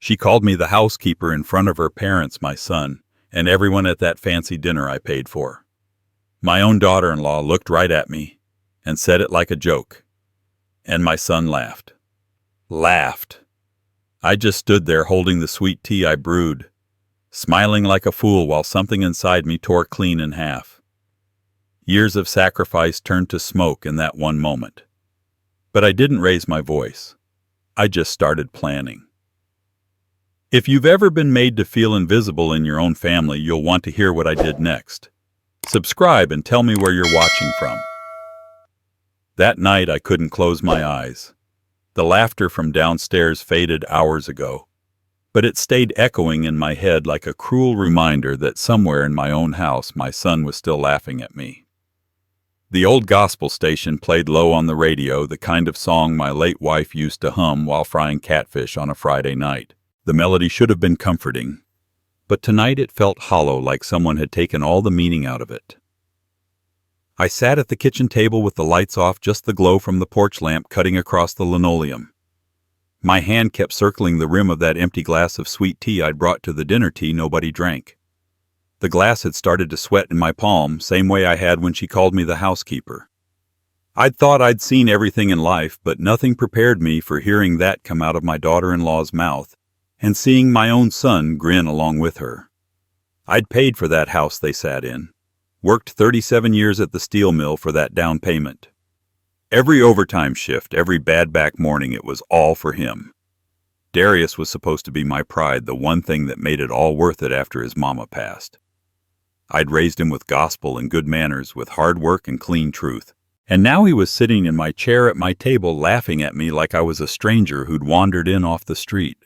She called me the housekeeper in front of her parents, my son, and everyone at that fancy dinner I paid for. My own daughter-in-law looked right at me and said it like a joke. And my son laughed. Laughed. I just stood there holding the sweet tea I brewed, smiling like a fool while something inside me tore clean in half. Years of sacrifice turned to smoke in that one moment. But I didn't raise my voice. I just started planning. If you've ever been made to feel invisible in your own family, you'll want to hear what I did next. Subscribe and tell me where you're watching from. That night I couldn't close my eyes. The laughter from downstairs faded hours ago, but it stayed echoing in my head like a cruel reminder that somewhere in my own house my son was still laughing at me. The old gospel station played low on the radio, the kind of song my late wife used to hum while frying catfish on a Friday night. The melody should have been comforting, but tonight it felt hollow, like someone had taken all the meaning out of it. I sat at the kitchen table with the lights off, just the glow from the porch lamp cutting across the linoleum. My hand kept circling the rim of that empty glass of sweet tea I'd brought to the dinner tea nobody drank. The glass had started to sweat in my palm, same way I had when she called me the housekeeper. I'd thought I'd seen everything in life, but nothing prepared me for hearing that come out of my daughter-in-law's mouth and seeing my own son grin along with her. I'd paid for that house they sat in, worked 37 years at the steel mill for that down payment. Every overtime shift, every bad back morning, it was all for him. Darius was supposed to be my pride, the one thing that made it all worth it after his mama passed. I'd raised him with gospel and good manners, with hard work and clean truth. And now he was sitting in my chair at my table laughing at me like I was a stranger who'd wandered in off the street.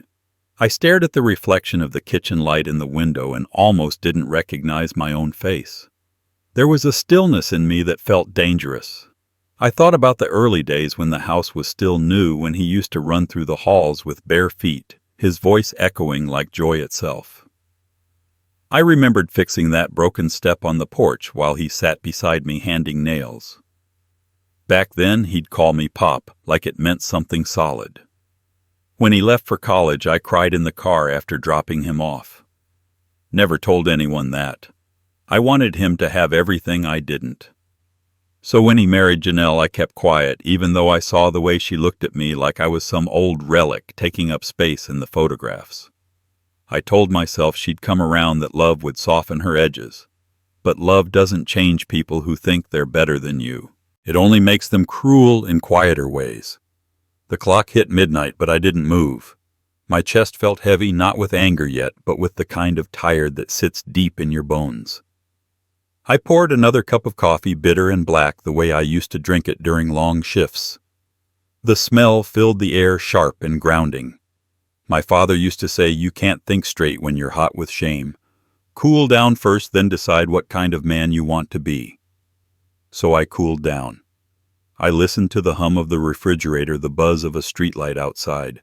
I stared at the reflection of the kitchen light in the window and almost didn't recognize my own face. There was a stillness in me that felt dangerous. I thought about the early days when the house was still new, when he used to run through the halls with bare feet, his voice echoing like joy itself. I remembered fixing that broken step on the porch while he sat beside me handing nails. Back then, he'd call me Pop, like it meant something solid. When he left for college, I cried in the car after dropping him off. Never told anyone that. I wanted him to have everything I didn't. So when he married Janelle, I kept quiet, even though I saw the way she looked at me like I was some old relic taking up space in the photographs. I told myself she'd come around, that love would soften her edges. But love doesn't change people who think they're better than you. It only makes them cruel in quieter ways. The clock hit midnight, but I didn't move. My chest felt heavy, not with anger yet, but with the kind of tired that sits deep in your bones. I poured another cup of coffee, bitter and black, the way I used to drink it during long shifts. The smell filled the air, sharp and grounding. My father used to say, you can't think straight when you're hot with shame. Cool down first, then decide what kind of man you want to be. So I cooled down. I listened to the hum of the refrigerator, the buzz of a streetlight outside.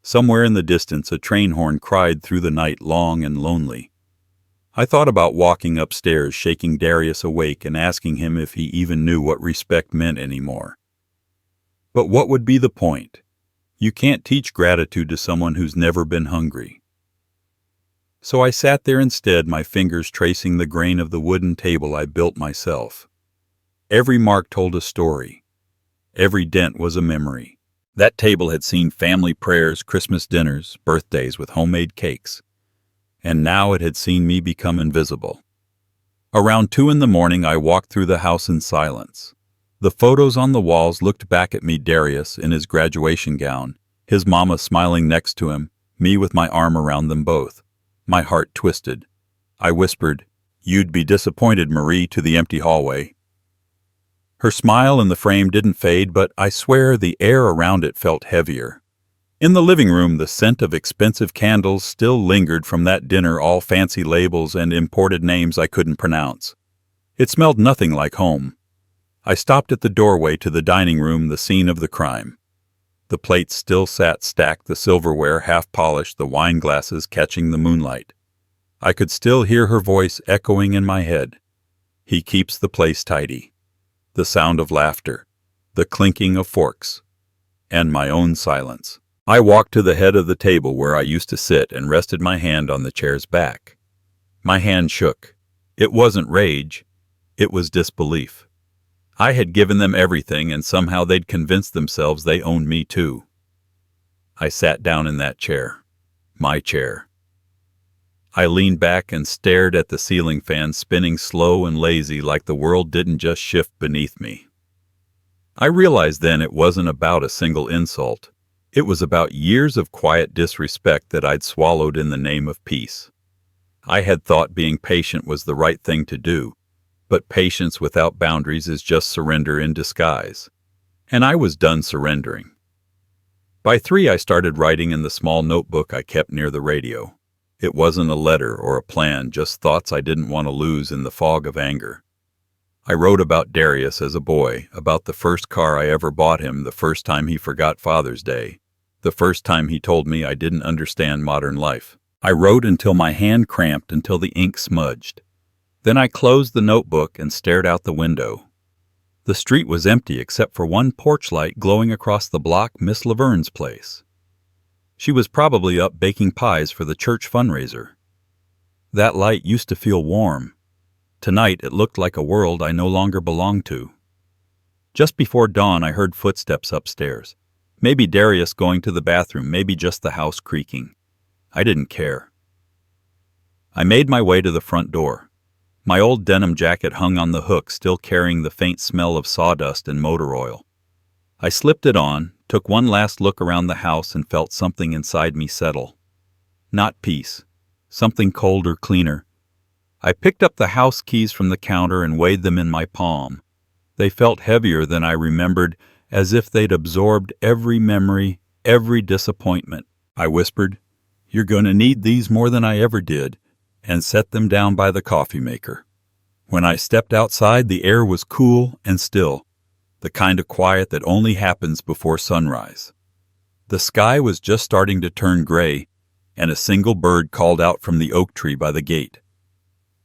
Somewhere in the distance, a train horn cried through the night, long and lonely. I thought about walking upstairs, shaking Darius awake and asking him if he even knew what respect meant anymore. But what would be the point? You can't teach gratitude to someone who's never been hungry. So I sat there instead, my fingers tracing the grain of the wooden table I built myself. Every mark told a story. Every dent was a memory. That table had seen family prayers, Christmas dinners, birthdays with homemade cakes. And now it had seen me become invisible. Around 2 a.m, I walked through the house in silence. The photos on the walls looked back at me, Darius in his graduation gown, his mama smiling next to him, me with my arm around them both. My heart twisted. I whispered, "You'd be disappointed, Marie," to the empty hallway. Her smile in the frame didn't fade, but I swear the air around it felt heavier. In the living room, the scent of expensive candles still lingered from that dinner, all fancy labels and imported names I couldn't pronounce. It smelled nothing like home. I stopped at the doorway to the dining room, the scene of the crime. The plates still sat stacked, the silverware half polished, the wine glasses catching the moonlight. I could still hear her voice echoing in my head. He keeps the place tidy. The sound of laughter, the clinking of forks, and my own silence. I walked to the head of the table where I used to sit and rested my hand on the chair's back. My hand shook. It wasn't rage. It was disbelief. I had given them everything, and somehow they'd convinced themselves they owned me too. I sat down in that chair. My chair. I leaned back and stared at the ceiling fan spinning slow and lazy like the world didn't just shift beneath me. I realized then it wasn't about a single insult. It was about years of quiet disrespect that I'd swallowed in the name of peace. I had thought being patient was the right thing to do, but patience without boundaries is just surrender in disguise. And I was done surrendering. By 3, I started writing in the small notebook I kept near the radio. It wasn't a letter or a plan, just thoughts I didn't want to lose in the fog of anger. I wrote about Darius as a boy, about the first car I ever bought him, the first time he forgot Father's Day, the first time he told me I didn't understand modern life. I wrote until my hand cramped, until the ink smudged. Then I closed the notebook and stared out the window. The street was empty except for one porch light glowing across the block, Miss Laverne's place. She was probably up baking pies for the church fundraiser. That light used to feel warm. Tonight it looked like a world I no longer belonged to. Just before dawn I heard footsteps upstairs. Maybe Darius going to the bathroom, maybe just the house creaking. I didn't care. I made my way to the front door. My old denim jacket hung on the hook, still carrying the faint smell of sawdust and motor oil. I slipped it on, took one last look around the house, and felt something inside me settle. Not peace. Something colder, cleaner. I picked up the house keys from the counter and weighed them in my palm. They felt heavier than I remembered, as if they'd absorbed every memory, every disappointment. I whispered, "You're going to need these more than I ever did," and set them down by the coffee maker. When I stepped outside, the air was cool and still, the kind of quiet that only happens before sunrise. The sky was just starting to turn gray, and a single bird called out from the oak tree by the gate.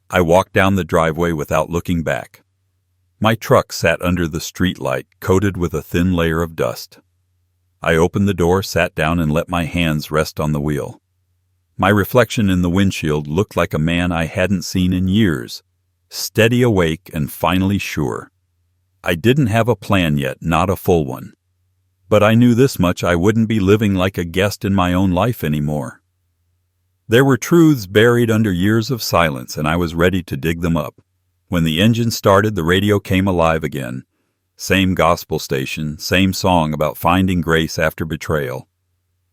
I walked down the driveway without looking back. My truck sat under the streetlight, coated with a thin layer of dust. I opened the door, sat down, and let my hands rest on the wheel. My reflection in the windshield looked like a man I hadn't seen in years, steady, awake, and finally sure. I didn't have a plan yet, not a full one. But I knew this much: I wouldn't be living like a guest in my own life anymore. There were truths buried under years of silence, and I was ready to dig them up. When the engine started, the radio came alive again. Same gospel station, same song about finding grace after betrayal.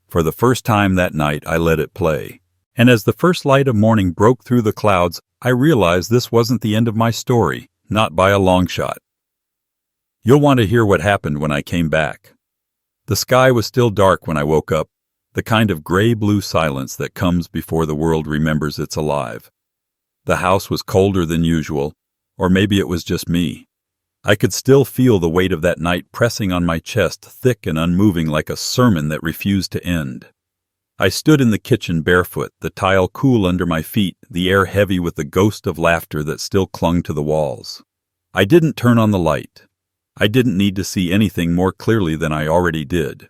For the first time that night, I let it play. And as the first light of morning broke through the clouds, I realized this wasn't the end of my story, not by a long shot. You'll want to hear what happened when I came back. The sky was still dark when I woke up, the kind of gray-blue silence that comes before the world remembers it's alive. The house was colder than usual, or maybe it was just me. I could still feel the weight of that night pressing on my chest, thick and unmoving like a sermon that refused to end. I stood in the kitchen barefoot, the tile cool under my feet, the air heavy with the ghost of laughter that still clung to the walls. I didn't turn on the light. I didn't need to see anything more clearly than I already did.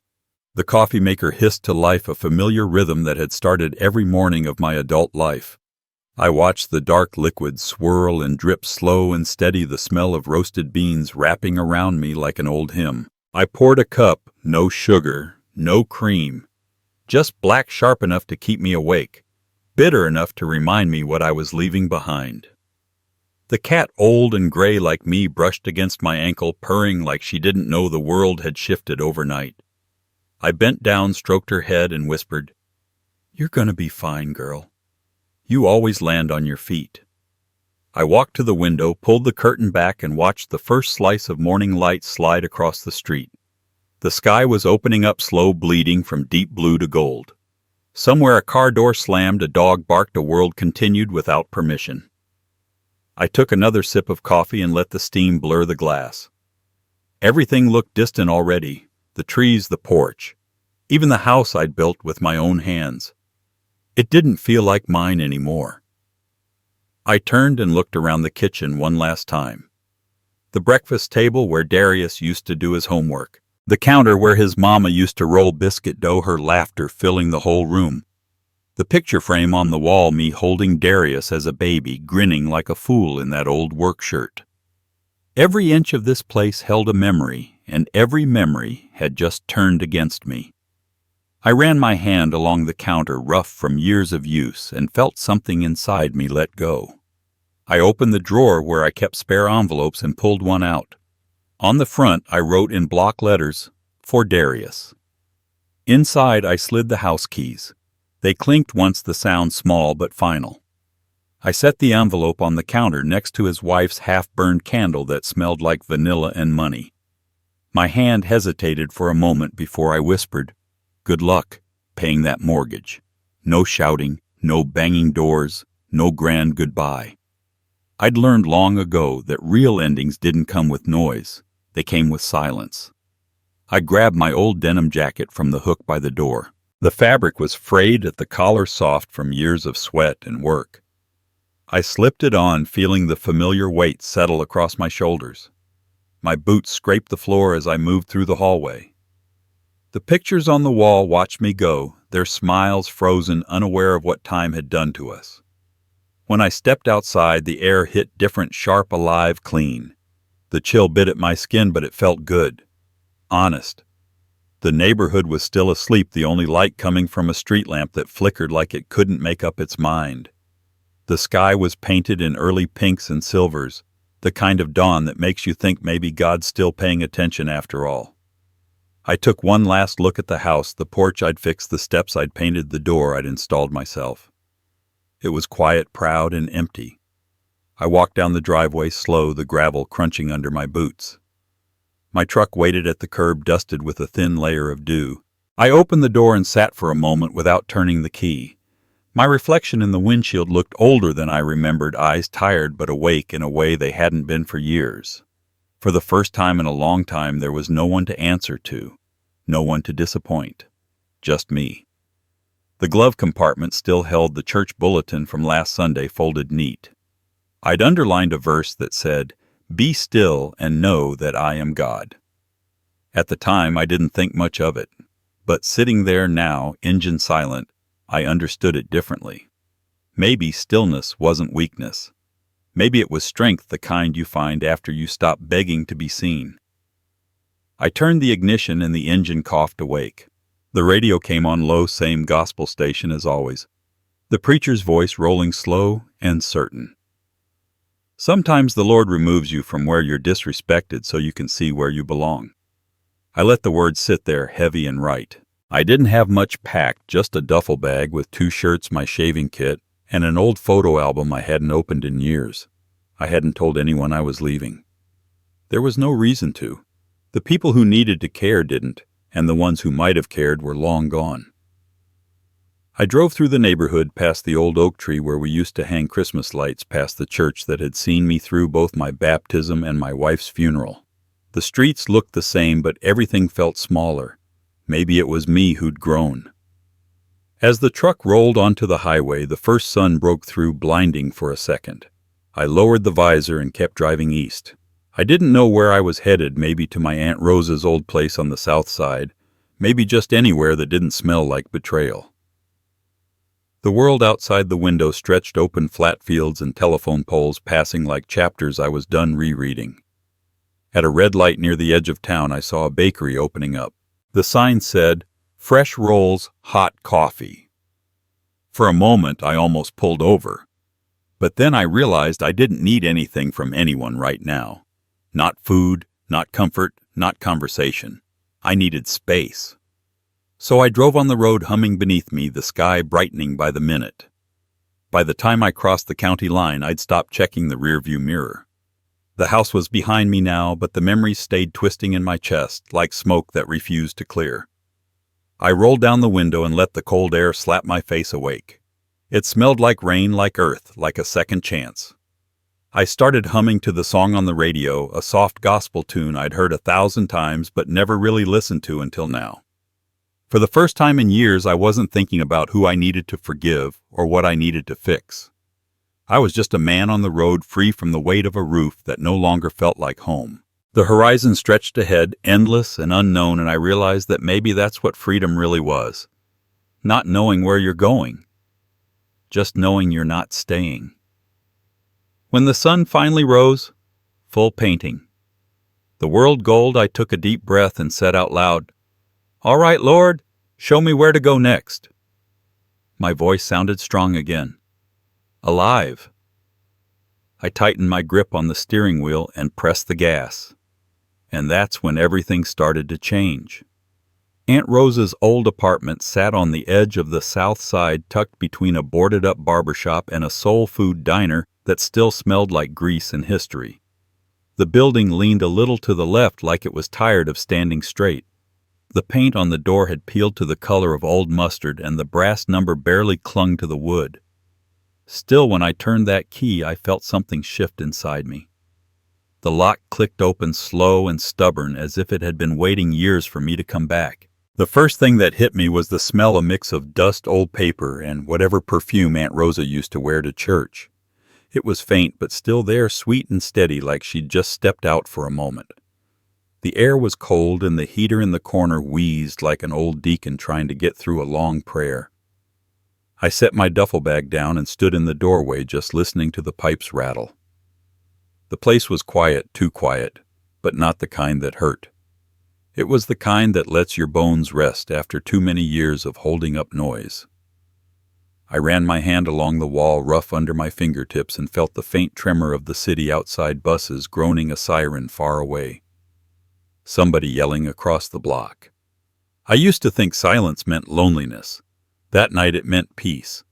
The coffee maker hissed to life, a familiar rhythm that had started every morning of my adult life. I watched the dark liquid swirl and drip slow and steady, the smell of roasted beans wrapping around me like an old hymn. I poured a cup, no sugar, no cream, just black sharp enough to keep me awake, bitter enough to remind me what I was leaving behind. The cat, old and gray like me, brushed against my ankle, purring like she didn't know the world had shifted overnight. I bent down, stroked her head, and whispered, "You're gonna be fine, girl. You always land on your feet." I walked to the window, pulled the curtain back, and watched the first slice of morning light slide across the street. The sky was opening up, slow, bleeding from deep blue to gold. Somewhere a car door slammed, a dog barked, a world continued without permission. I took another sip of coffee and let the steam blur the glass. Everything looked distant already. The trees, the porch, even the house I'd built with my own hands. It didn't feel like mine anymore. I turned and looked around the kitchen one last time. The breakfast table where Darius used to do his homework, The counter where his mama used to roll biscuit dough, her laughter filling the whole room. The picture frame on the wall, me holding Darius as a baby, grinning like a fool in that old work shirt. Every inch of this place held a memory, and every memory had just turned against me. I ran my hand along the counter, rough from years of use, and felt something inside me let go. I opened the drawer where I kept spare envelopes and pulled one out. On the front, I wrote in block letters, "For Darius." Inside, I slid the house keys. They clinked once, the sound small but final. I set the envelope on the counter next to his wife's half-burned candle that smelled like vanilla and money. My hand hesitated for a moment before I whispered, "Good luck paying that mortgage." No shouting, no banging doors, no grand goodbye. I'd learned long ago that real endings didn't come with noise. They came with silence. I grabbed my old denim jacket from the hook by the door. The fabric was frayed at the collar, soft from years of sweat and work. I slipped it on, feeling the familiar weight settle across my shoulders. My boots scraped the floor as I moved through the hallway. The pictures on the wall watched me go, their smiles frozen, unaware of what time had done to us. When I stepped outside, the air hit different, sharp, alive, clean. The chill bit at my skin, but it felt good. Honest. The neighborhood was still asleep, the only light coming from a street lamp that flickered like it couldn't make up its mind. The sky was painted in early pinks and silvers, the kind of dawn that makes you think maybe God's still paying attention after all. I took one last look at the house, the porch I'd fixed, the steps I'd painted, the door I'd installed myself. It was quiet, proud, and empty. I walked down the driveway slow, the gravel crunching under my boots. My truck waited at the curb, dusted with a thin layer of dew. I opened the door and sat for a moment without turning the key. My reflection in the windshield looked older than I remembered, eyes tired but awake in a way they hadn't been for years. For the first time in a long time, there was no one to answer to, no one to disappoint, just me. The glove compartment still held the church bulletin from last Sunday folded neat. I'd underlined a verse that said, "Be still and know that I am God." At the time, I didn't think much of it, but sitting there now, engine silent, I understood it differently. Maybe stillness wasn't weakness. Maybe it was strength, the kind you find after you stop begging to be seen. I turned the ignition and the engine coughed awake. The radio came on low, same gospel station as always. The preacher's voice rolling slow and certain. Sometimes the Lord removes you from where you're disrespected so you can see where you belong. I let the words sit there, heavy and right. I didn't have much packed, just a duffel bag with 2 shirts, my shaving kit, and an old photo album I hadn't opened in years. I hadn't told anyone I was leaving. There was no reason to. The people who needed to care didn't, and the ones who might have cared were long gone. I drove through the neighborhood, past the old oak tree where we used to hang Christmas lights, past the church that had seen me through both my baptism and my wife's funeral. The streets looked the same, but everything felt smaller. Maybe it was me who'd grown. As the truck rolled onto the highway, the first sun broke through, blinding for a second. I lowered the visor and kept driving east. I didn't know where I was headed, maybe to my Aunt Rosa's old place on the south side, maybe just anywhere that didn't smell like betrayal. The world outside the window stretched open, flat fields and telephone poles passing like chapters I was done rereading. At a red light near the edge of town, I saw a bakery opening up. The sign said, "Fresh rolls, hot coffee." For a moment, I almost pulled over. But then I realized I didn't need anything from anyone right now. Not food, not comfort, not conversation. I needed space. So I drove on the road, humming beneath me, the sky brightening by the minute. By the time I crossed the county line, I'd stopped checking the rearview mirror. The house was behind me now, but the memories stayed twisting in my chest, like smoke that refused to clear. I rolled down the window and let the cold air slap my face awake. It smelled like rain, like earth, like a second chance. I started humming to the song on the radio, a soft gospel tune I'd heard 1,000 times but never really listened to until now. For the first time in years, I wasn't thinking about who I needed to forgive or what I needed to fix. I was just a man on the road, free from the weight of a roof that no longer felt like home. The horizon stretched ahead, endless and unknown, and I realized that maybe that's what freedom really was. Not knowing where you're going, just knowing you're not staying. When the sun finally rose, full painting, the world gold, I took a deep breath and said out loud, "All right, Lord, show me where to go next." My voice sounded strong again. Alive. I tightened my grip on the steering wheel and pressed the gas. And that's when everything started to change. Aunt Rosa's old apartment sat on the edge of the south side, tucked between a boarded-up barbershop and a soul food diner that still smelled like grease and history. The building leaned a little to the left, like it was tired of standing straight. The paint on the door had peeled to the color of old mustard, and the brass number barely clung to the wood. Still, when I turned that key, I felt something shift inside me. The lock clicked open, slow and stubborn, as if it had been waiting years for me to come back. The first thing that hit me was the smell, a mix of dust, old paper, and whatever perfume Aunt Rosa used to wear to church. It was faint, but still there, sweet and steady, like she'd just stepped out for a moment. The air was cold, and the heater in the corner wheezed like an old deacon trying to get through a long prayer. I set my duffel bag down and stood in the doorway, just listening to the pipes rattle. The place was quiet, too quiet, but not the kind that hurt. It was the kind that lets your bones rest after too many years of holding up noise. I ran my hand along the wall, rough under my fingertips, and felt the faint tremor of the city outside, buses groaning a siren far away. Somebody yelling across the block. I used to think silence meant loneliness. That night it meant peace.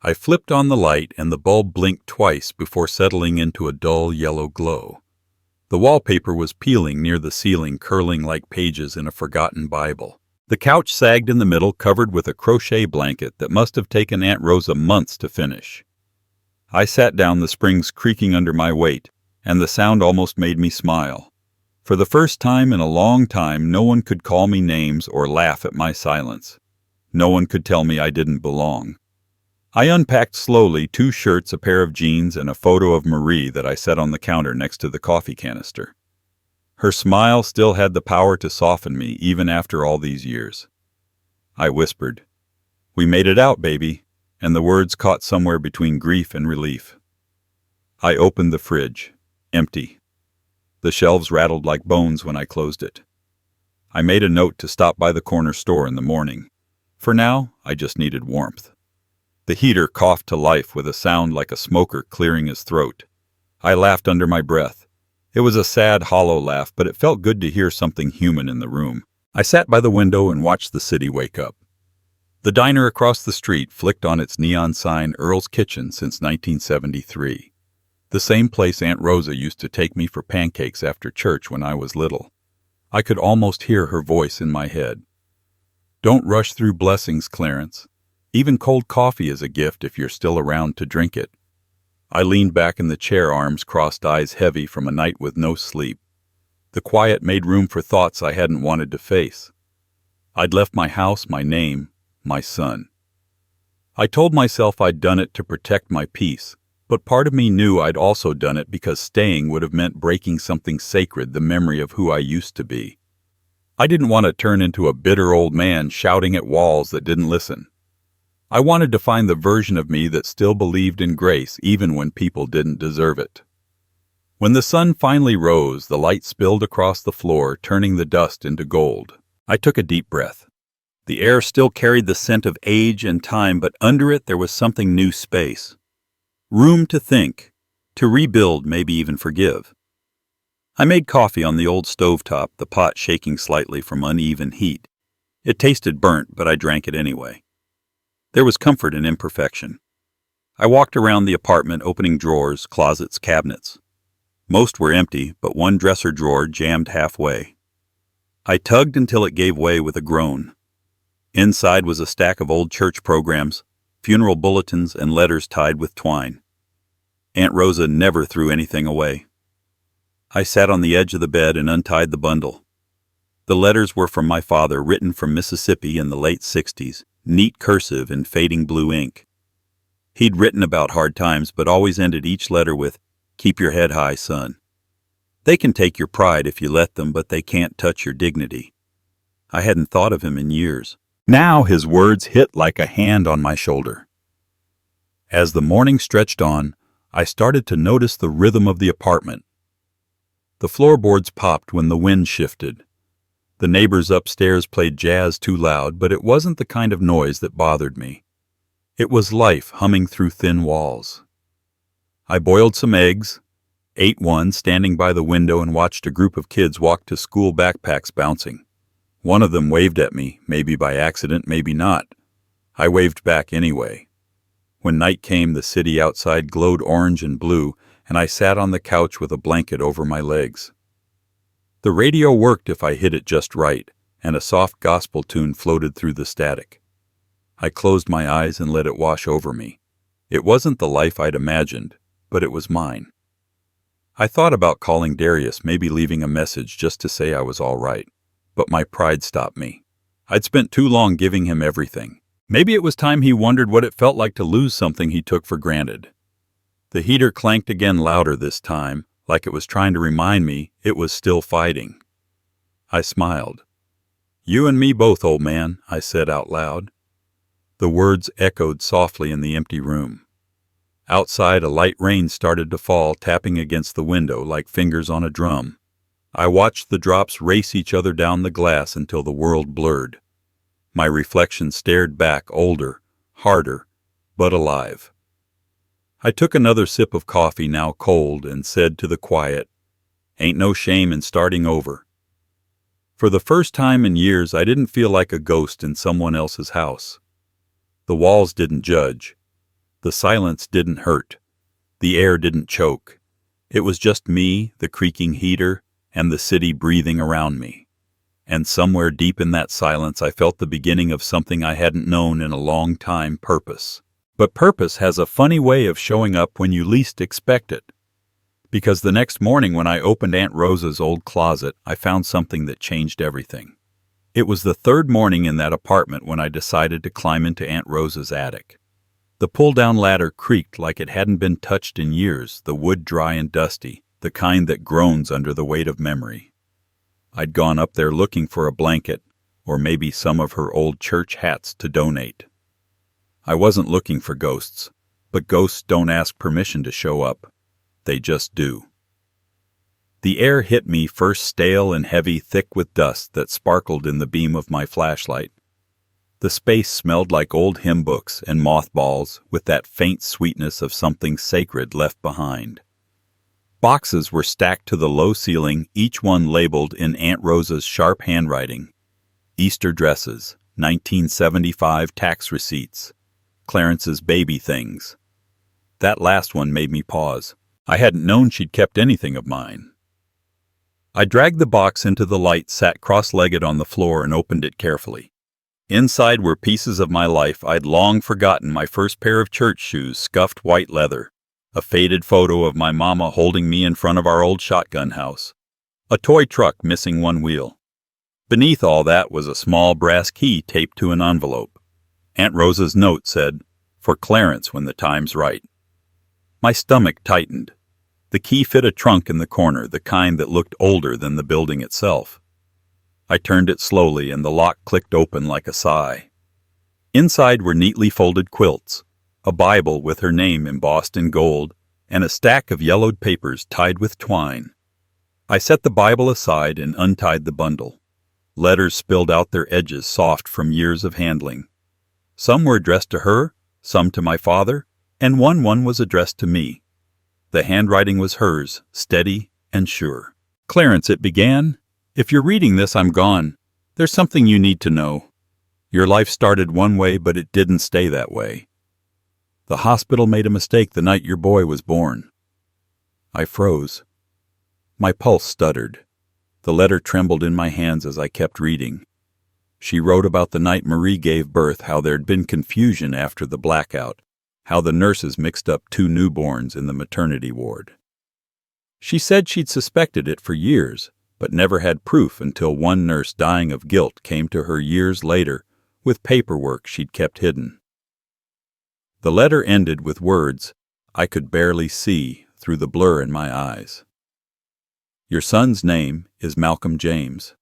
I flipped on the light, and the bulb blinked twice before settling into a dull yellow glow. The wallpaper was peeling near the ceiling, curling like pages in a forgotten Bible. The couch sagged in the middle, covered with a crochet blanket that must have taken Aunt Rosa months to finish. I sat down, the springs creaking under my weight, and the sound almost made me smile. For the first time in a long time, no one could call me names or laugh at my silence. No one could tell me I didn't belong. I unpacked slowly, 2 shirts, a pair of jeans, and a photo of Marie that I set on the counter next to the coffee canister. Her smile still had the power to soften me, even after all these years. I whispered, "We made it out, baby," and the words caught somewhere between grief and relief. I opened the fridge. Empty. The shelves rattled like bones when I closed it. I made a note to stop by the corner store in the morning. For now, I just needed warmth. The heater coughed to life with a sound like a smoker clearing his throat. I laughed under my breath. It was a sad, hollow laugh, but it felt good to hear something human in the room. I sat by the window and watched the city wake up. The diner across the street flicked on its neon sign, Earl's Kitchen, since 1973. The same place Aunt Rosa used to take me for pancakes after church when I was little. I could almost hear her voice in my head. "Don't rush through blessings, Clarence. Even cold coffee is a gift if you're still around to drink it." I leaned back in the chair, arms crossed, eyes heavy from a night with no sleep. The quiet made room for thoughts I hadn't wanted to face. I'd left my house, my name, my son. I told myself I'd done it to protect my peace, but part of me knew I'd also done it because staying would have meant breaking something sacred, the memory of who I used to be. I didn't want to turn into a bitter old man shouting at walls that didn't listen. I wanted to find the version of me that still believed in grace even when people didn't deserve it. When the sun finally rose, the light spilled across the floor, turning the dust into gold. I took a deep breath. The air still carried the scent of age and time, but under it there was something new: space. Room to think, to rebuild, maybe even forgive. I made coffee on the old stovetop, the pot shaking slightly from uneven heat. It tasted burnt, but I drank it anyway. There was comfort in imperfection. I walked around the apartment, opening drawers, closets, cabinets. Most were empty, but one dresser drawer jammed halfway. I tugged until it gave way with a groan. Inside was a stack of old church programs, funeral bulletins, and letters tied with twine. Aunt Rosa never threw anything away. I sat on the edge of the bed and untied the bundle. The letters were from my father, written from Mississippi in the late 60s, neat cursive in fading blue ink. He'd written about hard times, but always ended each letter with, "Keep your head high, son." They can take your pride if you let them, but they can't touch your dignity. I hadn't thought of him in years. Now his words hit like a hand on my shoulder. As the morning stretched on, I started to notice the rhythm of the apartment. The floorboards popped when the wind shifted. The neighbors upstairs played jazz too loud, but it wasn't the kind of noise that bothered me. It was life humming through thin walls. I boiled some eggs, ate one standing by the window, and watched a group of kids walk to school, backpacks bouncing. One of them waved at me, maybe by accident, maybe not. I waved back anyway. When night came, the city outside glowed orange and blue, and I sat on the couch with a blanket over my legs. The radio worked if I hit it just right, and a soft gospel tune floated through the static. I closed my eyes and let it wash over me. It wasn't the life I'd imagined, but it was mine. I thought about calling Darius, maybe leaving a message just to say I was all right, but my pride stopped me. I'd spent too long giving him everything. Maybe it was time he wondered what it felt like to lose something he took for granted. The heater clanked again, louder this time, like it was trying to remind me it was still fighting. I smiled. "You and me both, old man," I said out loud. The words echoed softly in the empty room. Outside, a light rain started to fall, tapping against the window like fingers on a drum. I watched the drops race each other down the glass until the world blurred. My reflection stared back, older, harder, but alive. I took another sip of coffee, now cold, and said to the quiet, "Ain't no shame in starting over." For the first time in years, I didn't feel like a ghost in someone else's house. The walls didn't judge. The silence didn't hurt. The air didn't choke. It was just me, the creaking heater, and the city breathing around me. And somewhere deep in that silence, I felt the beginning of something I hadn't known in a long time: purpose. But purpose has a funny way of showing up when you least expect it. Because the next morning when I opened Aunt Rosa's old closet, I found something that changed everything. It was the third morning in that apartment when I decided to climb into Aunt Rosa's attic. The pull-down ladder creaked like it hadn't been touched in years, the wood dry and dusty, the kind that groans under the weight of memory. I'd gone up there looking for a blanket, or maybe some of her old church hats to donate. I wasn't looking for ghosts, but ghosts don't ask permission to show up. They just do. The air hit me first stale and heavy, thick with dust that sparkled in the beam of my flashlight. The space smelled like old hymn books and mothballs, with that faint sweetness of something sacred left behind. Boxes were stacked to the low ceiling, each one labeled in Aunt Rosa's sharp handwriting: Easter dresses, 1975 tax receipts, Clarence's baby things. That last one made me pause. I hadn't known she'd kept anything of mine. I dragged the box into the light, sat cross-legged on the floor, and opened it carefully. Inside were pieces of my life I'd long forgotten: my first pair of church shoes, scuffed white leather, a faded photo of my mama holding me in front of our old shotgun house, a toy truck missing one wheel. Beneath all that was a small brass key taped to an envelope. Aunt Rosa's note said, "For Clarence when the time's right." My stomach tightened. The key fit a trunk in the corner, the kind that looked older than the building itself. I turned it slowly, and the lock clicked open like a sigh. Inside were neatly folded quilts, a Bible with her name embossed in gold, and a stack of yellowed papers tied with twine. I set the Bible aside and untied the bundle. Letters spilled out their edges, soft from years of handling. Some were addressed to her, some to my father, and one was addressed to me. The handwriting was hers, steady and sure. "Clarence," it began, "if you're reading this, I'm gone. There's something you need to know. Your life started one way, but it didn't stay that way. The hospital made a mistake the night your boy was born." I froze. My pulse stuttered. The letter trembled in my hands as I kept reading. She wrote about the night Marie gave birth, how there'd been confusion after the blackout, how the nurses mixed up 2 newborns in the maternity ward. She said she'd suspected it for years, but never had proof until one nurse, dying of guilt, came to her years later with paperwork she'd kept hidden. The letter ended with words I could barely see through the blur in my eyes. Your son's name is Malcolm James.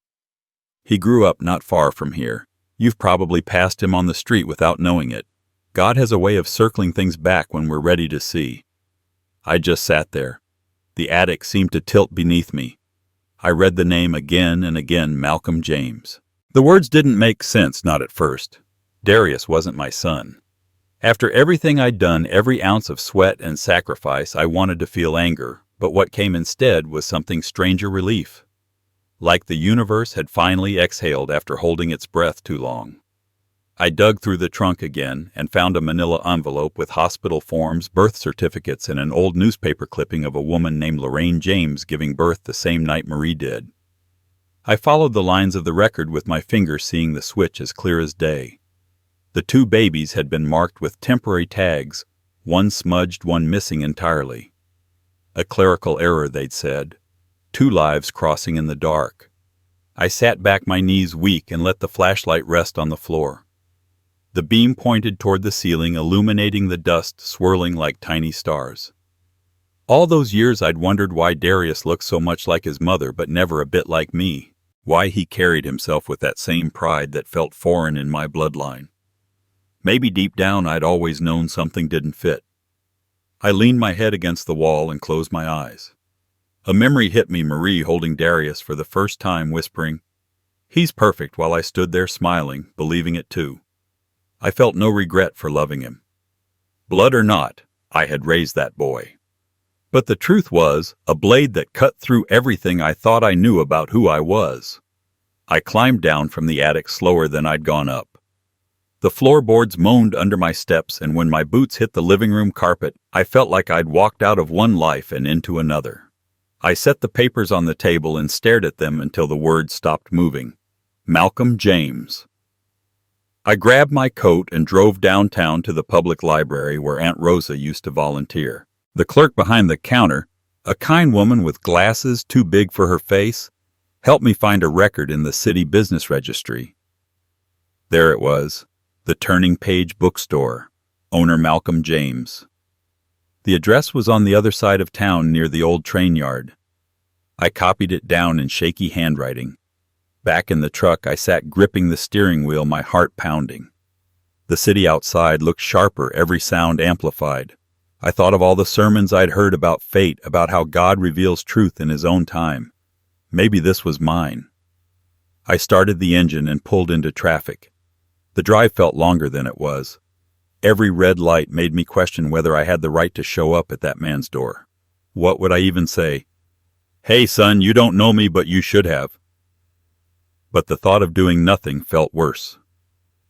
He grew up not far from here. You've probably passed him on the street without knowing it. God has a way of circling things back when we're ready to see. I just sat there. The attic seemed to tilt beneath me. I read the name again and again, Malcolm James. The words didn't make sense, not at first. Darius wasn't my son. After everything I'd done, every ounce of sweat and sacrifice, I wanted to feel anger, but what came instead was something stranger relief. Like the universe had finally exhaled after holding its breath too long. I dug through the trunk again and found a manila envelope with hospital forms, birth certificates, and an old newspaper clipping of a woman named Lorraine James giving birth the same night Marie did. I followed the lines of the record with my finger, seeing the switch as clear as day. The 2 babies had been marked with temporary tags, one smudged, one missing entirely. A clerical error, they'd said. 2 lives crossing in the dark. I sat back, my knees weak, and let the flashlight rest on the floor. The beam pointed toward the ceiling, illuminating the dust swirling like tiny stars. All those years I'd wondered why Darius looked so much like his mother but never a bit like me, why he carried himself with that same pride that felt foreign in my bloodline. Maybe deep down I'd always known something didn't fit. I leaned my head against the wall and closed my eyes. A memory hit me, Marie holding Darius for the first time, whispering, "He's perfect," while I stood there smiling, believing it too. I felt no regret for loving him. Blood or not, I had raised that boy. But the truth was, a blade that cut through everything I thought I knew about who I was. I climbed down from the attic slower than I'd gone up. The floorboards moaned under my steps, and when my boots hit the living room carpet, I felt like I'd walked out of one life and into another. I set the papers on the table and stared at them until the words stopped moving. Malcolm James. I grabbed my coat and drove downtown to the public library where Aunt Rosa used to volunteer. The clerk behind the counter, a kind woman with glasses too big for her face, helped me find a record in the city business registry. There it was. The Turning Page Bookstore, owner Malcolm James. The address was on the other side of town near the old train yard. I copied it down in shaky handwriting. Back in the truck, I sat gripping the steering wheel, my heart pounding. The city outside looked sharper, every sound amplified. I thought of all the sermons I'd heard about fate, about how God reveals truth in His own time. Maybe this was mine. I started the engine and pulled into traffic. The drive felt longer than it was. Every red light made me question whether I had the right to show up at that man's door. What would I even say? "Hey, son, you don't know me, but you should have." But the thought of doing nothing felt worse.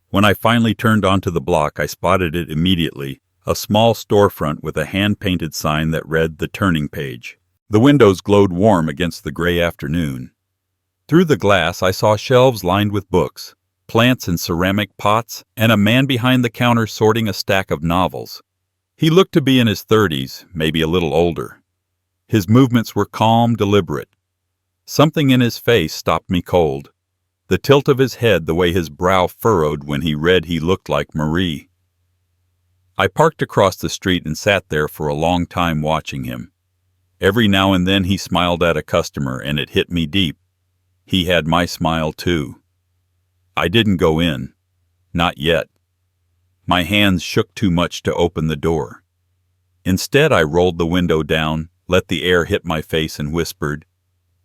When I finally turned onto the block, I spotted it immediately, a small storefront with a hand-painted sign that read The Turning Page. The windows glowed warm against the gray afternoon. Through the glass, I saw shelves lined with books, plants in ceramic pots, and a man behind the counter sorting a stack of novels. He looked to be in his 30s, maybe a little older. His movements were calm, deliberate. Something in his face stopped me cold. The tilt of his head, the way his brow furrowed when he read, he looked like Marie. I parked across the street and sat there for a long time watching him. Every now and then he smiled at a customer, and it hit me deep. He had my smile too. I didn't go in. Not yet. My hands shook too much to open the door. Instead, I rolled the window down, let the air hit my face, and whispered,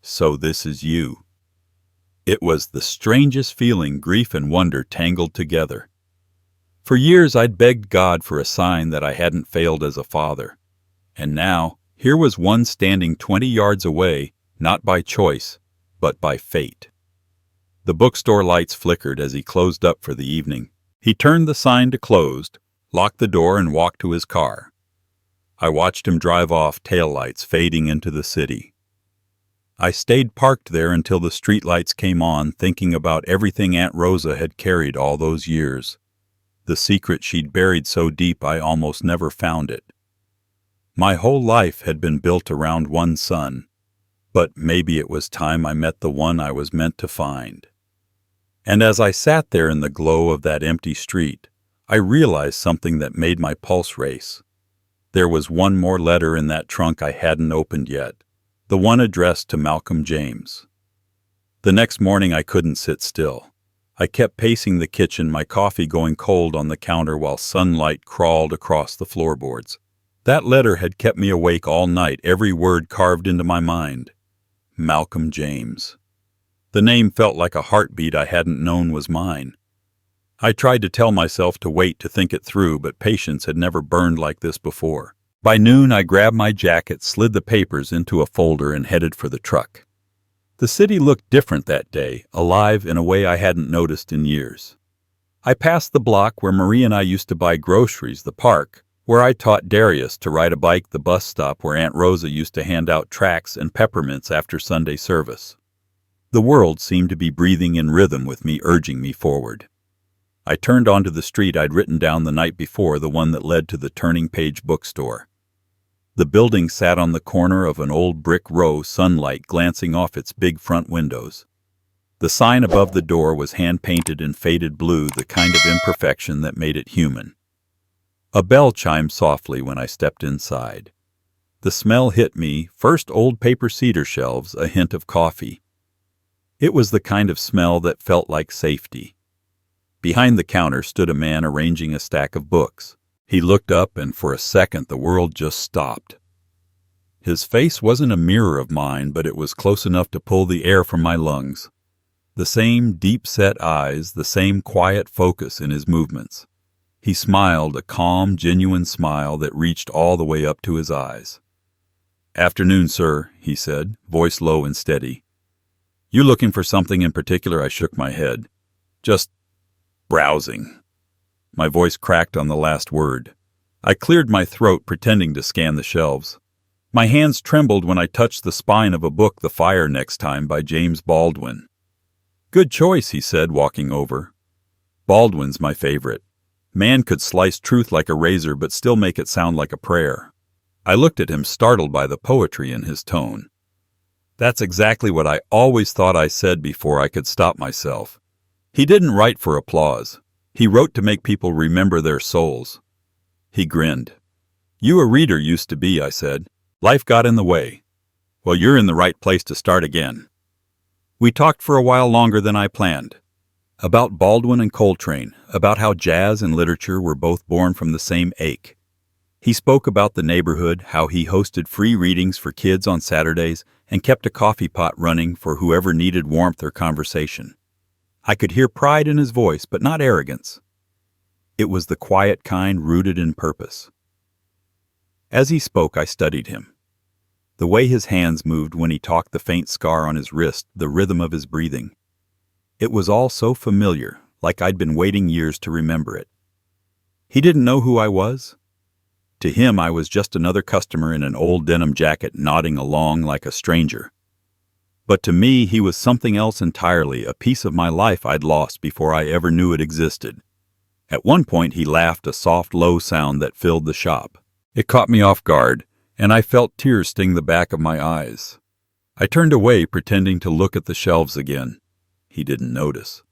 "So this is you." It was the strangest feeling, grief and wonder tangled together. For years I'd begged God for a sign that I hadn't failed as a father. And now, here was one standing 20 yards away, not by choice, but by fate. The bookstore lights flickered as he closed up for the evening. He turned the sign to closed, locked the door, and walked to his car. I watched him drive off, taillights fading into the city. I stayed parked there until the streetlights came on, thinking about everything Aunt Rosa had carried all those years. The secret she'd buried so deep I almost never found it. My whole life had been built around one son, but maybe it was time I met the one I was meant to find. And as I sat there in the glow of that empty street, I realized something that made my pulse race. There was one more letter in that trunk I hadn't opened yet. the one addressed to Malcolm James. The next morning I couldn't sit still. I kept pacing the kitchen, my coffee going cold on the counter while sunlight crawled across the floorboards. That letter had kept me awake all night, every word carved into my mind. Malcolm James. The name felt like a heartbeat I hadn't known was mine. I tried to tell myself to wait to think it through, but patience had never burned like this before. By noon, I grabbed my jacket, slid the papers into a folder, and headed for the truck. The city looked different that day, alive in a way I hadn't noticed in years. I passed the block where Marie and I used to buy groceries, the park, where I taught Darius to ride a bike, the bus stop where Aunt Rosa used to hand out tracts and peppermints after Sunday service. The world seemed to be breathing in rhythm with me, urging me forward. I turned onto the street I'd written down the night before, the one that led to the Turning Page bookstore. The building sat on the corner of an old brick row, sunlight glancing off its big front windows. The sign above the door was hand-painted in faded blue, the kind of imperfection that made it human. A bell chimed softly when I stepped inside. The smell hit me, first old paper cedar shelves, a hint of coffee. It was the kind of smell that felt like safety. Behind the counter stood a man arranging a stack of books. He looked up, and for a second the world just stopped. His face wasn't a mirror of mine, but it was close enough to pull the air from my lungs. The same deep-set eyes, the same quiet focus in his movements. He smiled, a calm, genuine smile that reached all the way up to his eyes. "Afternoon, sir," he said, voice low and steady. "You looking for something in particular?" I shook my head. "Just browsing." My voice cracked on the last word. I cleared my throat, pretending to scan the shelves. My hands trembled when I touched the spine of a book, The Fire Next Time by James Baldwin. "Good choice," he said, walking over. "Baldwin's my favorite. Man could slice truth like a razor but still make it sound like a prayer." I looked at him, startled by the poetry in his tone. That's exactly what I always thought I said before I could stop myself. He didn't write for applause. He wrote to make people remember their souls. He grinned. "You a reader used to be," I said. "Life got in the way. Well, you're in the right place to start again." We talked for a while longer than I planned. About Baldwin and Coltrane, about how jazz and literature were both born from the same ache. He spoke about the neighborhood, how he hosted free readings for kids on Saturdays and kept a coffee pot running for whoever needed warmth or conversation. I could hear pride in his voice, but not arrogance. It was the quiet kind, rooted in purpose. As he spoke, I studied him. The way his hands moved when he talked, the faint scar on his wrist, the rhythm of his breathing. It was all so familiar, like I'd been waiting years to remember it. He didn't know who I was. To him, I was just another customer in an old denim jacket nodding along like a stranger. But to me, he was something else entirely, a piece of my life I'd lost before I ever knew it existed. At one point, he laughed, a soft, low sound that filled the shop. It caught me off guard, and I felt tears sting the back of my eyes. I turned away, pretending to look at the shelves again. He didn't notice.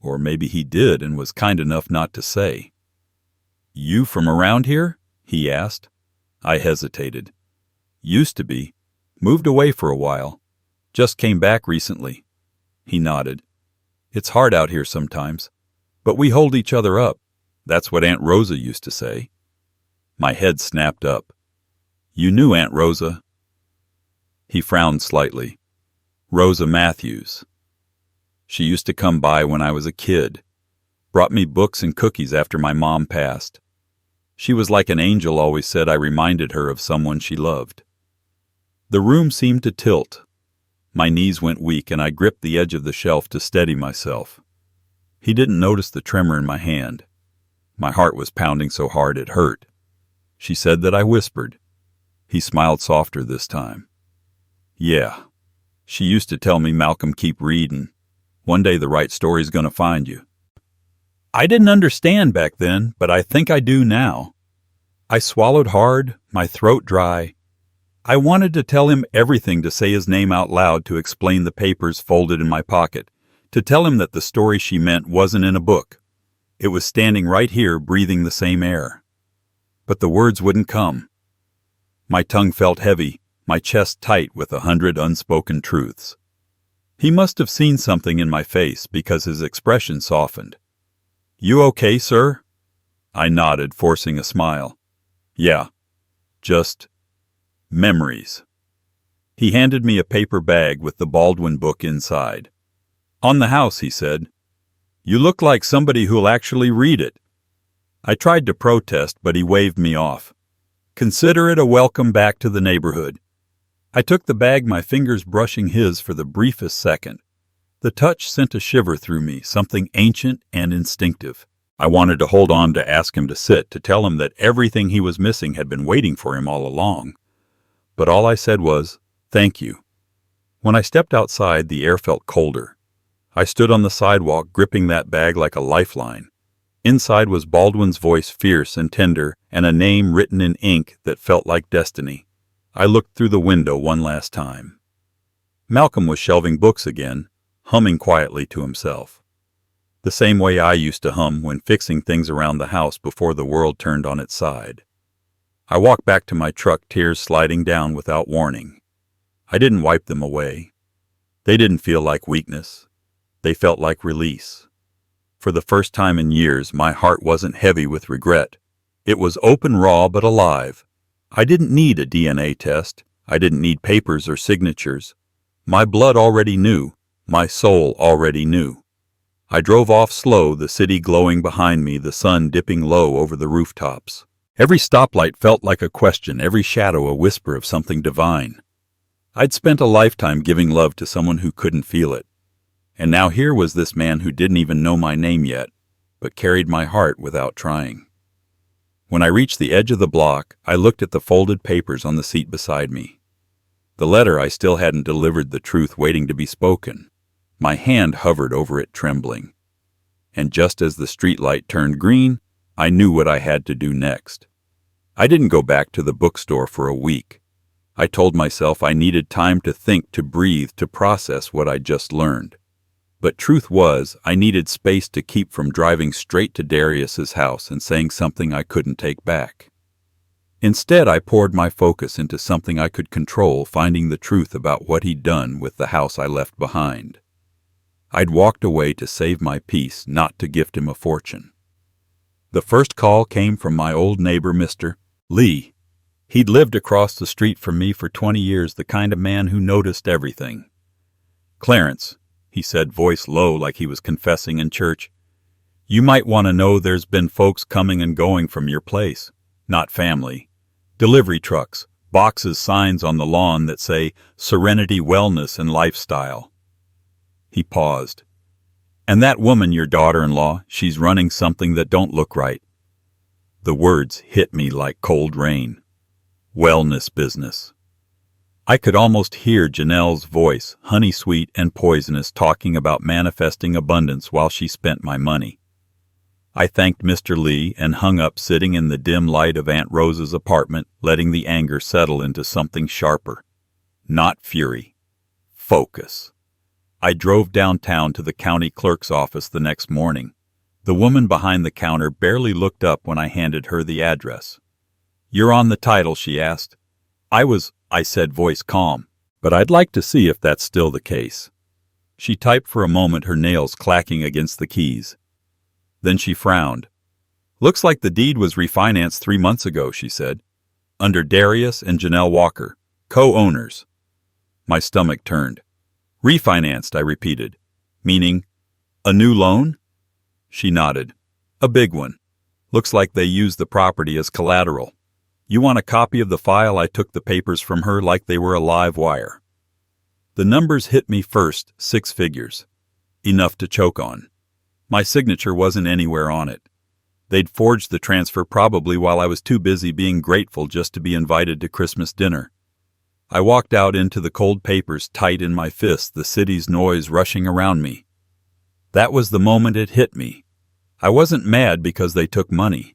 Or maybe he did and was kind enough not to say. "You from around here?" he asked. I hesitated. "Used to be. Moved away for a while. Just came back recently." He nodded. "It's hard out here sometimes, but we hold each other up. That's what Aunt Rosa used to say." My head snapped up. "You knew Aunt Rosa?" He frowned slightly. "Rosa Matthews. She used to come by when I was a kid. Brought me books and cookies after my mom passed. She was like an angel, always said I reminded her of someone she loved." The room seemed to tilt. My knees went weak, and I gripped the edge of the shelf to steady myself. He didn't notice the tremor in my hand. My heart was pounding so hard it hurt. She said that I whispered. He smiled softer this time. "Yeah. She used to tell me, Malcolm, keep reading. One day the right story's gonna find you." I didn't understand back then, but I think I do now. I swallowed hard, my throat dry. I wanted to tell him everything, to say his name out loud, to explain the papers folded in my pocket, to tell him that the story she meant wasn't in a book. It was standing right here, breathing the same air. But the words wouldn't come. My tongue felt heavy, my chest tight with 100 unspoken truths. He must have seen something in my face because his expression softened. "You okay, sir?" I nodded, forcing a smile. "Yeah, just memories." He handed me a paper bag with the Baldwin book inside. "On the house," he said. "You look like somebody who'll actually read it." I tried to protest, but he waved me off. "Consider it a welcome back to the neighborhood." I took the bag, my fingers brushing his for the briefest second. The touch sent a shiver through me, something ancient and instinctive. I wanted to hold on to ask him to sit, to tell him that everything he was missing had been waiting for him all along. But all I said was, "Thank you." When I stepped outside, the air felt colder. I stood on the sidewalk, gripping that bag like a lifeline. Inside was Baldwin's voice, fierce and tender, and a name written in ink that felt like destiny. I looked through the window one last time. Malcolm was shelving books again, humming quietly to himself. The same way I used to hum when fixing things around the house before the world turned on its side. I walked back to my truck, tears sliding down without warning. I didn't wipe them away. They didn't feel like weakness. They felt like release. For the first time in years, my heart wasn't heavy with regret. It was open, raw, but alive. I didn't need a DNA test. I didn't need papers or signatures. My blood already knew. My soul already knew. I drove off slow, the city glowing behind me, the sun dipping low over the rooftops. Every stoplight felt like a question, every shadow a whisper of something divine. I'd spent a lifetime giving love to someone who couldn't feel it. And now here was this man who didn't even know my name yet, but carried my heart without trying. When I reached the edge of the block, I looked at the folded papers on the seat beside me. The letter I still hadn't delivered, the truth waiting to be spoken. My hand hovered over it, trembling. And just as the streetlight turned green, I knew what I had to do next. I didn't go back to the bookstore for a week. I told myself I needed time to think, to breathe, to process what I'd just learned. But truth was, I needed space to keep from driving straight to Darius's house and saying something I couldn't take back. Instead, I poured my focus into something I could control, finding the truth about what he'd done with the house I left behind. I'd walked away to save my peace, not to gift him a fortune. The first call came from my old neighbor, Mr. Lee. He'd lived across the street from me for 20 years, the kind of man who noticed everything. "Clarence," he said, voice low like he was confessing in church, "you might want to know there's been folks coming and going from your place. Not family. Delivery trucks, boxes, signs on the lawn that say Serenity Wellness and Lifestyle." He paused. "And that woman, your daughter-in-law, she's running something that don't look right." The words hit me like cold rain. Wellness business. I could almost hear Janelle's voice, honey-sweet and poisonous, talking about manifesting abundance while she spent my money. I thanked Mr. Lee and hung up, sitting in the dim light of Aunt Rose's apartment, letting the anger settle into something sharper. Not fury. Focus. I drove downtown to the county clerk's office the next morning. The woman behind the counter barely looked up when I handed her the address. "You're on the title?" she asked. I said, voice calm, "but I'd like to see if that's still the case." She typed for a moment, her nails clacking against the keys. Then she frowned. "Looks like the deed was refinanced 3 months ago," she said. "Under Darius and Janelle Walker, co-owners." My stomach turned. "Refinanced," I repeated. "Meaning a new loan?" She nodded. "A big one. Looks like they used the property as collateral. You want a copy of the file?" I took the papers from her like they were a live wire. The numbers hit me first, 6 figures. Enough to choke on. My signature wasn't anywhere on it. They'd forged the transfer probably while I was too busy being grateful just to be invited to Christmas dinner. I walked out into the cold papers tight in my fists, the city's noise rushing around me. That was the moment it hit me. I wasn't mad because they took money.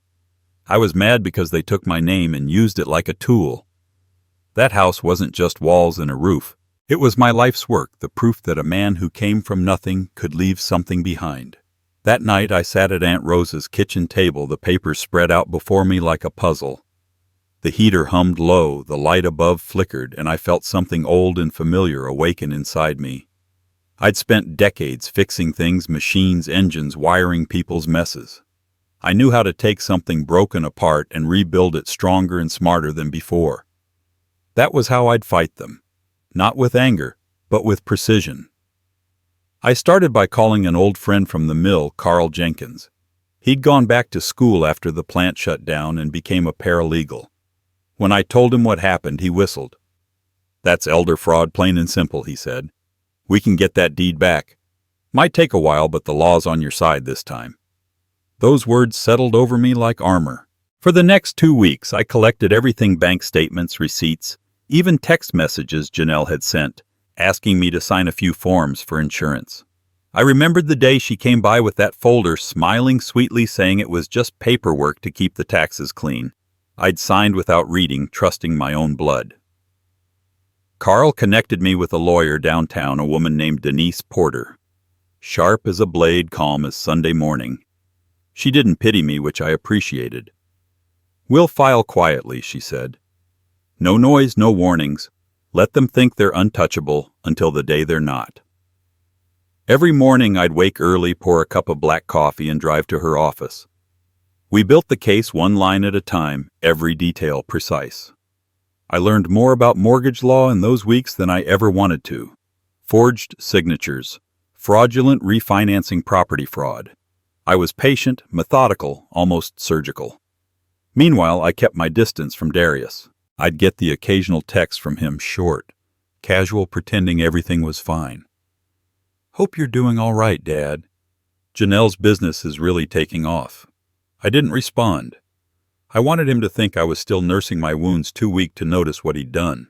I was mad because they took my name and used it like a tool. That house wasn't just walls and a roof. It was my life's work, the proof that a man who came from nothing could leave something behind. That night I sat at Aunt Rose's kitchen table, the papers spread out before me like a puzzle. The heater hummed low, the light above flickered, and I felt something old and familiar awaken inside me. I'd spent decades fixing things, machines, engines, wiring people's messes. I knew how to take something broken apart and rebuild it stronger and smarter than before. That was how I'd fight them. Not with anger, but with precision. I started by calling an old friend from the mill, Carl Jenkins. He'd gone back to school after the plant shut down and became a paralegal. When I told him what happened, he whistled. "That's elder fraud, plain and simple," he said. "We can get that deed back. Might take a while, but the law's on your side this time." Those words settled over me like armor. For the next 2 weeks, I collected everything: bank statements, receipts, even text messages Janelle had sent, asking me to sign a few forms for insurance. I remembered the day she came by with that folder, smiling sweetly, saying it was just paperwork to keep the taxes clean. I'd signed without reading, trusting my own blood. Carl connected me with a lawyer downtown, a woman named Denise Porter. Sharp as a blade, calm as Sunday morning. She didn't pity me, which I appreciated. "We'll file quietly," she said. "No noise, no warnings. Let them think they're untouchable until the day they're not." Every morning I'd wake early, pour a cup of black coffee, and drive to her office. We built the case one line at a time, every detail precise. I learned more about mortgage law in those weeks than I ever wanted to. Forged signatures, fraudulent refinancing, property fraud. I was patient, methodical, almost surgical. Meanwhile, I kept my distance from Darius. I'd get the occasional text from him, short, casual, pretending everything was fine. "Hope you're doing all right, Dad. Janelle's business is really taking off." I didn't respond. I wanted him to think I was still nursing my wounds, too weak to notice what he'd done.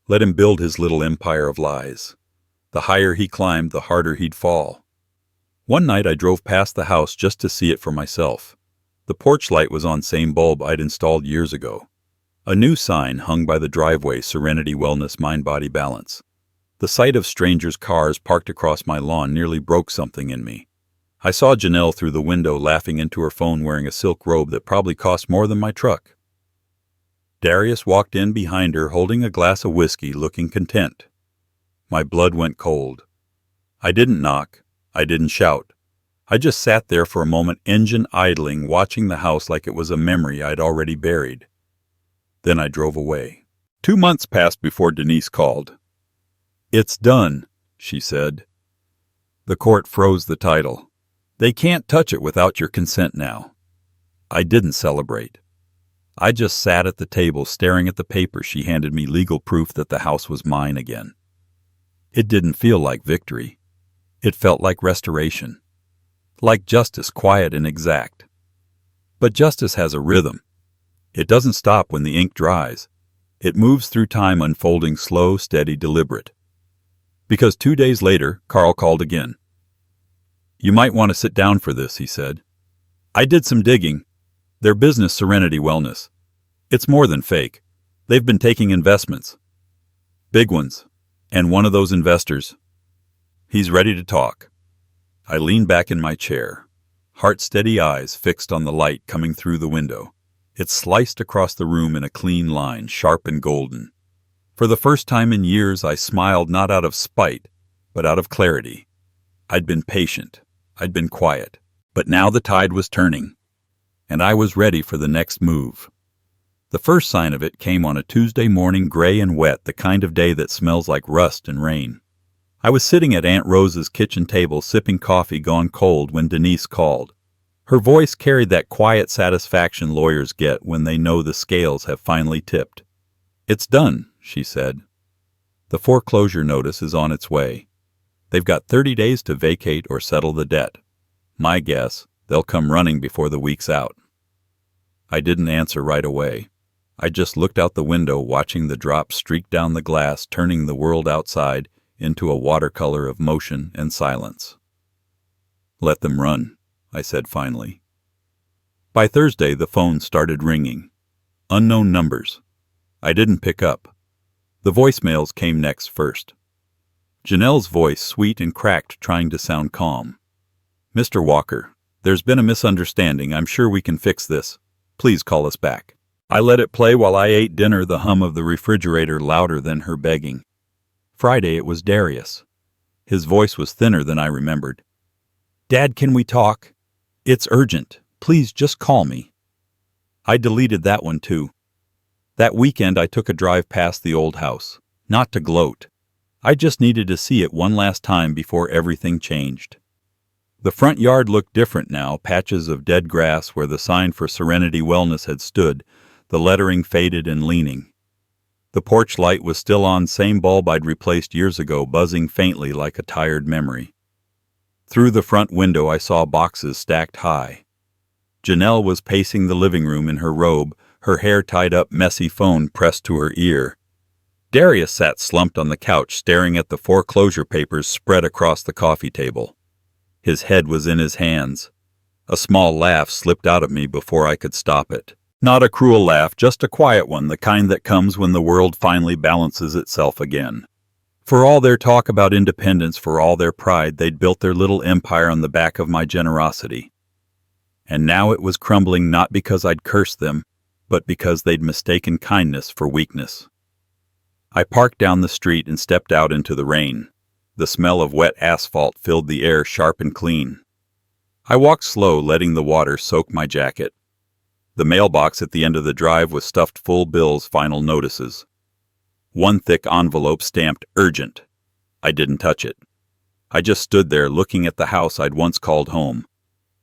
Let him build his little empire of lies. The higher he climbed, the harder he'd fall. One night I drove past the house just to see it for myself. The porch light was on, same bulb I'd installed years ago. A new sign hung by the driveway: Serenity Wellness, Mind Body Balance. The sight of strangers' cars parked across my lawn nearly broke something in me. I saw Janelle through the window, laughing into her phone, wearing a silk robe that probably cost more than my truck. Darius walked in behind her, holding a glass of whiskey, looking content. My blood went cold. I didn't knock. I didn't shout. I just sat there for a moment, engine idling, watching the house like it was a memory I'd already buried. Then I drove away. 2 months passed before Denise called. "It's done," she said. "The court froze the title. They can't touch it without your consent now." I didn't celebrate. I just sat at the table, staring at the paper she handed me, legal proof that the house was mine again. It didn't feel like victory. It felt like restoration. Like justice, quiet and exact. But justice has a rhythm. It doesn't stop when the ink dries. It moves through time, unfolding slow, steady, deliberate. Because 2 days later, Carl called again. "You might want to sit down for this," he said. "I did some digging. Their business, Serenity Wellness. It's more than fake. They've been taking investments. Big ones. And one of those investors, he's ready to talk." I leaned back in my chair, heart-steady eyes fixed on the light coming through the window. It sliced across the room in a clean line, sharp and golden. For the first time in years, I smiled, not out of spite, but out of clarity. I'd been patient. I'd been quiet. But now the tide was turning, and I was ready for the next move. The first sign of it came on a Tuesday morning, gray and wet, the kind of day that smells like rust and rain. I was sitting at Aunt Rose's kitchen table, sipping coffee gone cold, when Denise called. Her voice carried that quiet satisfaction lawyers get when they know the scales have finally tipped. "It's done," she said. "The foreclosure notice is on its way. They've got 30 days to vacate or settle the debt. My guess, they'll come running before the week's out." I didn't answer right away. I just looked out the window, watching the drops streak down the glass, turning the world outside into a watercolor of motion and silence. "Let them run," I said finally. By Thursday, the phone started ringing. Unknown numbers. I didn't pick up. The voicemails came next first. Janelle's voice, sweet and cracked, trying to sound calm. "Mr. Walker, there's been a misunderstanding. I'm sure we can fix this. Please call us back." I let it play while I ate dinner, the hum of the refrigerator louder than her begging. Friday it was Darius. His voice was thinner than I remembered. "Dad, can we talk? It's urgent. Please just call me." I deleted that one too. That weekend I took a drive past the old house. Not to gloat. I just needed to see it one last time before everything changed. The front yard looked different now, patches of dead grass where the sign for Serenity Wellness had stood, the lettering faded and leaning. The porch light was still on, same bulb I'd replaced years ago, buzzing faintly like a tired memory. Through the front window I saw boxes stacked high. Janelle was pacing the living room in her robe, her hair tied up, messy phone pressed to her ear. Darius sat slumped on the couch, staring at the foreclosure papers spread across the coffee table. His head was in his hands. A small laugh slipped out of me before I could stop it. Not a cruel laugh, just a quiet one, the kind that comes when the world finally balances itself again. For all their talk about independence, for all their pride, they'd built their little empire on the back of my generosity. And now it was crumbling, not because I'd cursed them, but because they'd mistaken kindness for weakness. I parked down the street and stepped out into the rain. The smell of wet asphalt filled the air, sharp and clean. I walked slow, letting the water soak my jacket. The mailbox at the end of the drive was stuffed full, bills, final notices. One thick envelope stamped urgent. I didn't touch it. I just stood there looking at the house I'd once called home.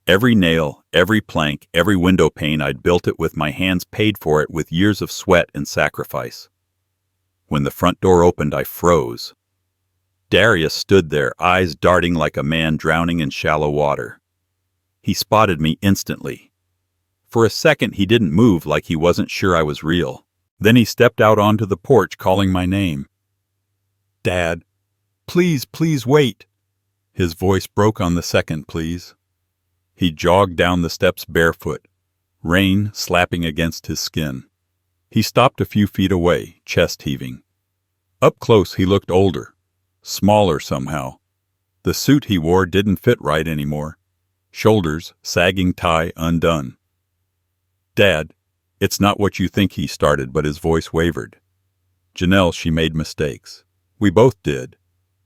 Every nail, every plank, every window pane, I'd built it with my hands, paid for it with years of sweat and sacrifice. When the front door opened, I froze. Darius stood there, eyes darting like a man drowning in shallow water. He spotted me instantly. For a second he didn't move, like he wasn't sure I was real. Then he stepped out onto the porch, calling my name. "Dad, please, please wait." His voice broke on the second please. He jogged down the steps barefoot, rain slapping against his skin. He stopped a few feet away, chest heaving. Up close he looked older, smaller somehow. The suit he wore didn't fit right anymore. Shoulders, sagging tie undone. "Dad, it's not what you think," he started, but his voice wavered. "Janelle, she made mistakes. We both did.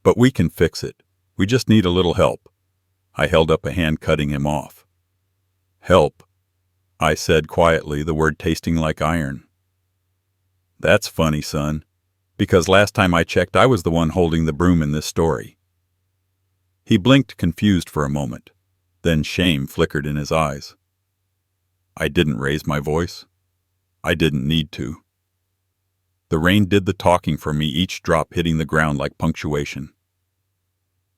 But we can fix it. We just need a little help." I held up a hand, cutting him off. "Help," I said quietly, the word tasting like iron. "That's funny, son, because last time I checked I was the one holding the broom in this story." He blinked, confused for a moment. Then shame flickered in his eyes. I didn't raise my voice. I didn't need to. The rain did the talking for me, each drop hitting the ground like punctuation.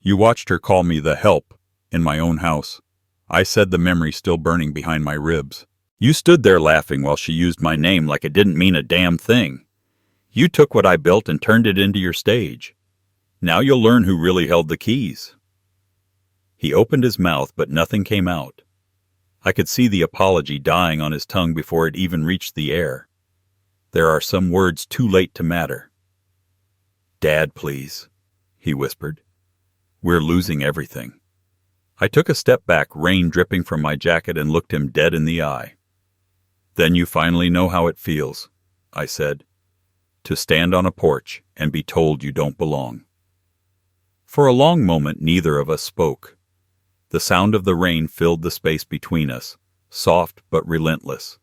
"You watched her call me the help in my own house," I said, the memory still burning behind my ribs. "You stood there laughing while she used my name like it didn't mean a damn thing. You took what I built and turned it into your stage. Now you'll learn who really held the keys." He opened his mouth, but nothing came out. I could see the apology dying on his tongue before it even reached the air. There are some words too late to matter. "Dad, please," he whispered. "We're losing everything." I took a step back, rain dripping from my jacket, and looked him dead in the eye. "Then you finally know how it feels," I said, "to stand on a porch and be told you don't belong." For a long moment neither of us spoke. The sound of the rain filled the space between us, soft but relentless.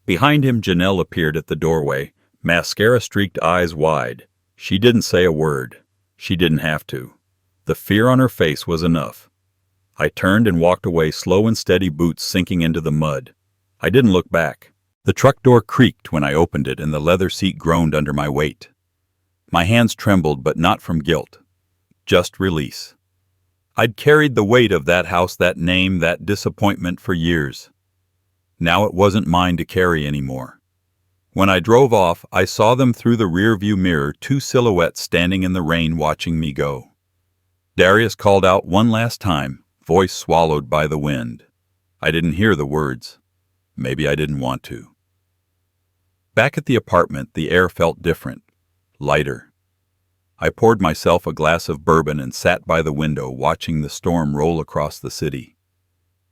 Behind him, Janelle appeared at the doorway, mascara-streaked eyes wide. She didn't say a word. She didn't have to. The fear on her face was enough. I turned and walked away, slow and steady, boots sinking into the mud. I didn't look back. The truck door creaked when I opened it, and the leather seat groaned under my weight. My hands trembled, but not from guilt. Just release. I'd carried the weight of that house, that name, that disappointment for years. Now it wasn't mine to carry anymore. When I drove off, I saw them through the rear-view mirror, two silhouettes standing in the rain watching me go. Darius called out one last time, voice swallowed by the wind. I didn't hear the words. Maybe I didn't want to. Back at the apartment, the air felt different, lighter. I poured myself a glass of bourbon and sat by the window, watching the storm roll across the city.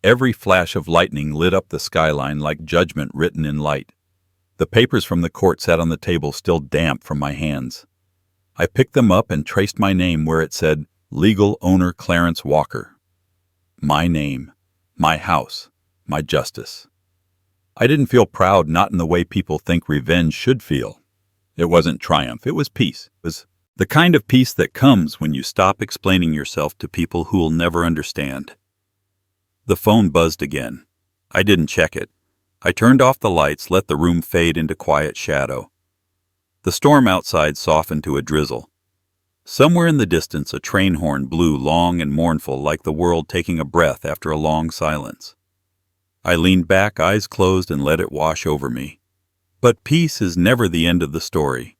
Every flash of lightning lit up the skyline like judgment written in light. The papers from the court sat on the table still damp from my hands. I picked them up and traced my name where it said, Legal Owner Clarence Walker. My name, my house, my justice. I didn't feel proud, not in the way people think revenge should feel. It wasn't triumph, it was peace. It was the kind of peace that comes when you stop explaining yourself to people who will never understand. The phone buzzed again. I didn't check it. I turned off the lights, let the room fade into quiet shadow. The storm outside softened to a drizzle. Somewhere in the distance, a train horn blew long and mournful, like the world taking a breath after a long silence. I leaned back, eyes closed, and let it wash over me. But peace is never the end of the story.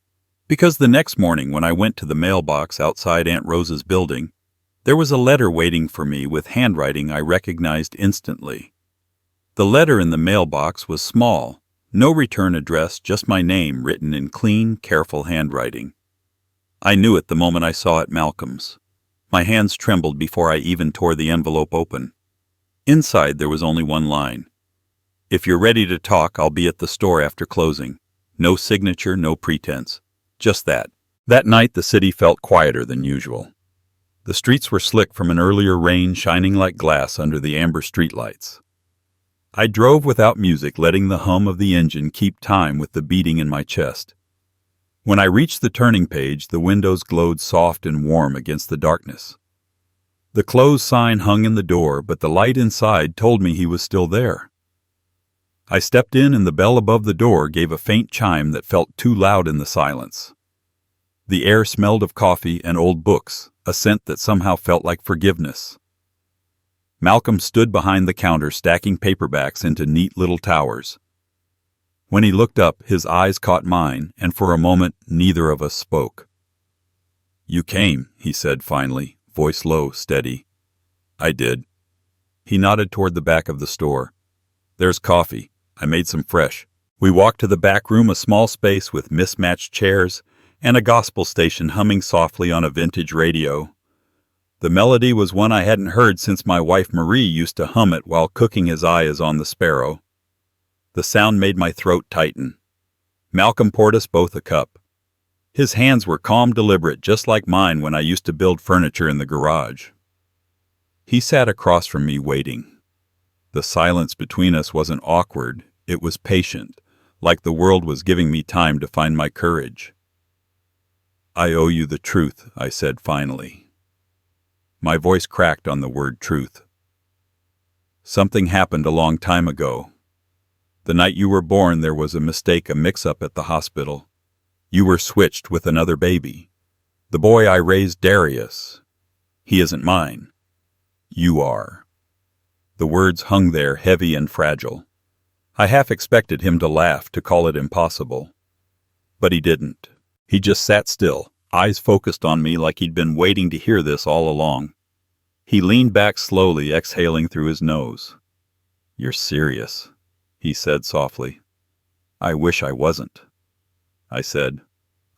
Because the next morning, when I went to the mailbox outside Aunt Rosa's building, there was a letter waiting for me with handwriting I recognized instantly. The letter in the mailbox was small, no return address, just my name written in clean, careful handwriting. I knew it the moment I saw it, Malcolm's. My hands trembled before I even tore the envelope open. Inside there was only one line. If you're ready to talk, I'll be at the store after closing. No signature, no pretense. Just that. That night the city felt quieter than usual. The streets were slick from an earlier rain, shining like glass under the amber streetlights. I drove without music, letting the hum of the engine keep time with the beating in my chest. When I reached the turning page, the windows glowed soft and warm against the darkness. The closed sign hung in the door, but the light inside told me he was still there. I stepped in, and the bell above the door gave a faint chime that felt too loud in the silence. The air smelled of coffee and old books, a scent that somehow felt like forgiveness. Malcolm stood behind the counter, stacking paperbacks into neat little towers. When he looked up, his eyes caught mine, and for a moment neither of us spoke. "You came," he said finally, voice low, steady. "I did." He nodded toward the back of the store. "There's coffee. I made some fresh." We walked to the back room, a small space with mismatched chairs and a gospel station humming softly on a vintage radio. The melody was one I hadn't heard since my wife Marie used to hum it while cooking His Eye is on the Sparrow. The sound made my throat tighten. Malcolm poured us both a cup. His hands were calm, deliberate, just like mine when I used to build furniture in the garage. He sat across from me, waiting. The silence between us wasn't awkward, it was patient, like the world was giving me time to find my courage. "I owe you the truth," I said finally. My voice cracked on the word truth. "Something happened a long time ago. The night you were born, there was a mistake, a mix-up at the hospital. You were switched with another baby. The boy I raised, Darius. He isn't mine. You are." The words hung there, heavy and fragile. I half expected him to laugh, to call it impossible. But he didn't. He just sat still, eyes focused on me like he'd been waiting to hear this all along. He leaned back slowly, exhaling through his nose. "You're serious," he said softly. "I wish I wasn't." I said,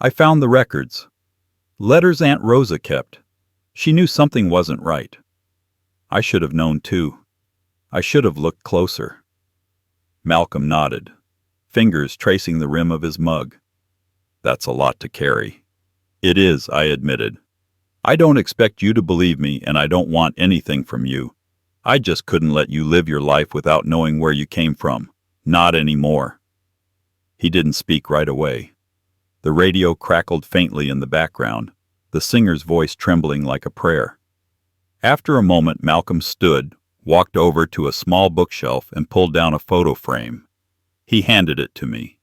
"I found the records. Letters Aunt Rosa kept. She knew something wasn't right. I should have known too. I should have looked closer." Malcolm nodded, fingers tracing the rim of his mug. "That's a lot to carry." "It is," I admitted. "I don't expect you to believe me, and I don't want anything from you. I just couldn't let you live your life without knowing where you came from. Not anymore." He didn't speak right away. The radio crackled faintly in the background, the singer's voice trembling like a prayer. After a moment, Malcolm stood, walked over to a small bookshelf, and pulled down a photo frame. He handed it to me.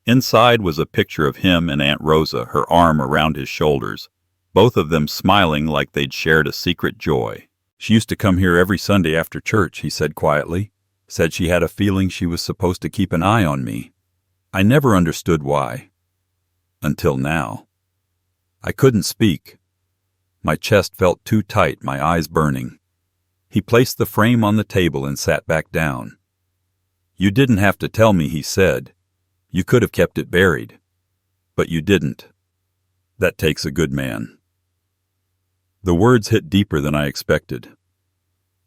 Inside was a picture of him and Aunt Rosa, her arm around his shoulders, both of them smiling like they'd shared a secret joy. "She used to come here every Sunday after church," he said quietly. "Said she had a feeling she was supposed to keep an eye on me. I never understood why. Until now." I couldn't speak. My chest felt too tight, my eyes burning. He placed the frame on the table and sat back down. "You didn't have to tell me," he said. "You could have kept it buried. But you didn't. That takes a good man." The words hit deeper than I expected.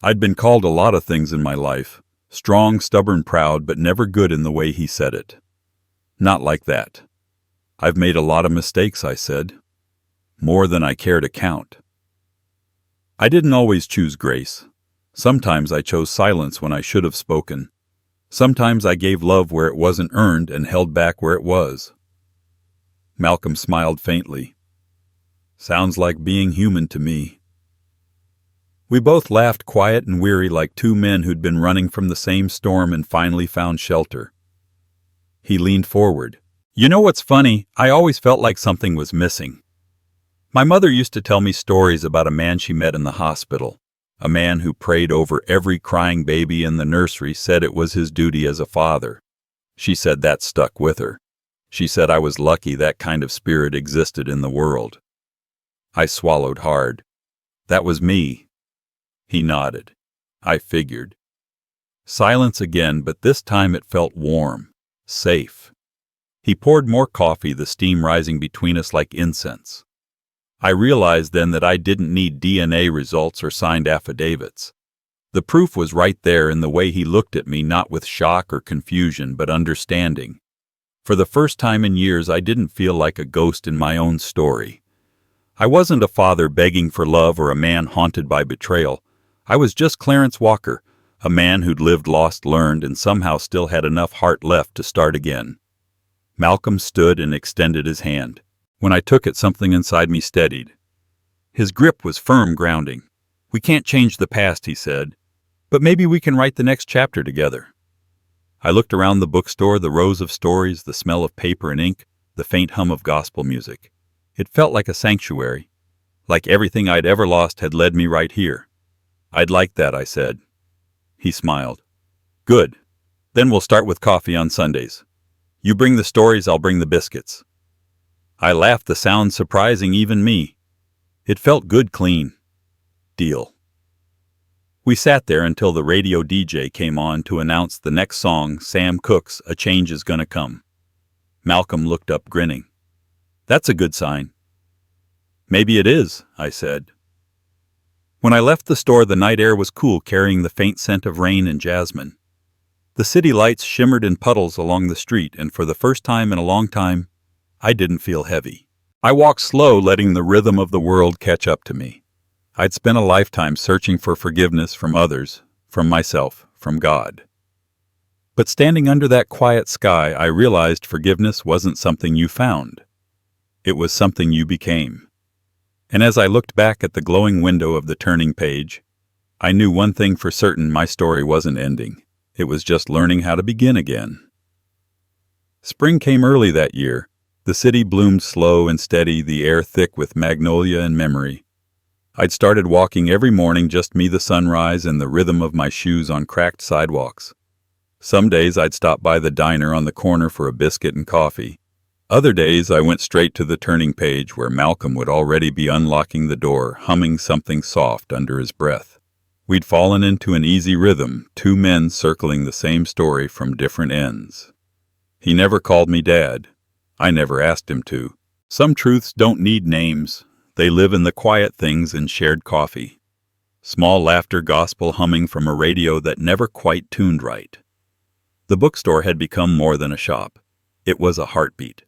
I'd been called a lot of things in my life, strong, stubborn, proud, but never good in the way he said it. Not like that. I've made a lot of mistakes, I said. More than I care to count. I didn't always choose grace. Sometimes I chose silence when I should have spoken. Sometimes I gave love where it wasn't earned and held back where it was. Malcolm smiled faintly. Sounds like being human to me. We both laughed quiet and weary like two men who'd been running from the same storm and finally found shelter. He leaned forward. You know what's funny? I always felt like something was missing. My mother used to tell me stories about a man she met in the hospital. A man who prayed over every crying baby in the nursery, said it was his duty as a father. She said that stuck with her. She said I was lucky that kind of spirit existed in the world. I swallowed hard. That was me. He nodded. I figured. Silence again, but this time it felt warm, safe. He poured more coffee, the steam rising between us like incense. I realized then that I didn't need DNA results or signed affidavits. The proof was right there in the way he looked at me, not with shock or confusion, but understanding. For the first time in years, I didn't feel like a ghost in my own story. I wasn't a father begging for love or a man haunted by betrayal. I was just Clarence Walker, a man who'd lived, lost, learned, and somehow still had enough heart left to start again. Malcolm stood and extended his hand. When I took it, something inside me steadied. His grip was firm, grounding. We can't change the past, he said, but maybe we can write the next chapter together. I looked around the bookstore, the rows of stories, the smell of paper and ink, the faint hum of gospel music. It felt like a sanctuary, like everything I'd ever lost had led me right here. I'd like that, I said. He smiled. Good. Then we'll start with coffee on Sundays. You bring the stories, I'll bring the biscuits. I laughed, the sound surprising even me. It felt good, clean. Deal. We sat there until the radio DJ came on to announce the next song, Sam Cooke's A Change Is Gonna Come. Malcolm looked up, grinning. That's a good sign. Maybe it is, I said. When I left the store, the night air was cool, carrying the faint scent of rain and jasmine. The city lights shimmered in puddles along the street, and for the first time in a long time, I didn't feel heavy. I walked slow, letting the rhythm of the world catch up to me. I'd spent a lifetime searching for forgiveness from others, from myself, from God. But standing under that quiet sky, I realized forgiveness wasn't something you found. It was something you became. And as I looked back at the glowing window of the turning page, I knew one thing for certain: my story wasn't ending. It was just learning how to begin again. Spring came early that year. The city bloomed slow and steady, the air thick with magnolia and memory. I'd started walking every morning, just me, the sunrise, and the rhythm of my shoes on cracked sidewalks. Some days I'd stop by the diner on the corner for a biscuit and coffee. Other days I went straight to the turning page, where Malcolm would already be unlocking the door, humming something soft under his breath. We'd fallen into an easy rhythm, two men circling the same story from different ends. He never called me Dad. I never asked him to. Some truths don't need names. They live in the quiet things and shared coffee. Small laughter, gospel humming from a radio that never quite tuned right. The bookstore had become more than a shop. It was a heartbeat.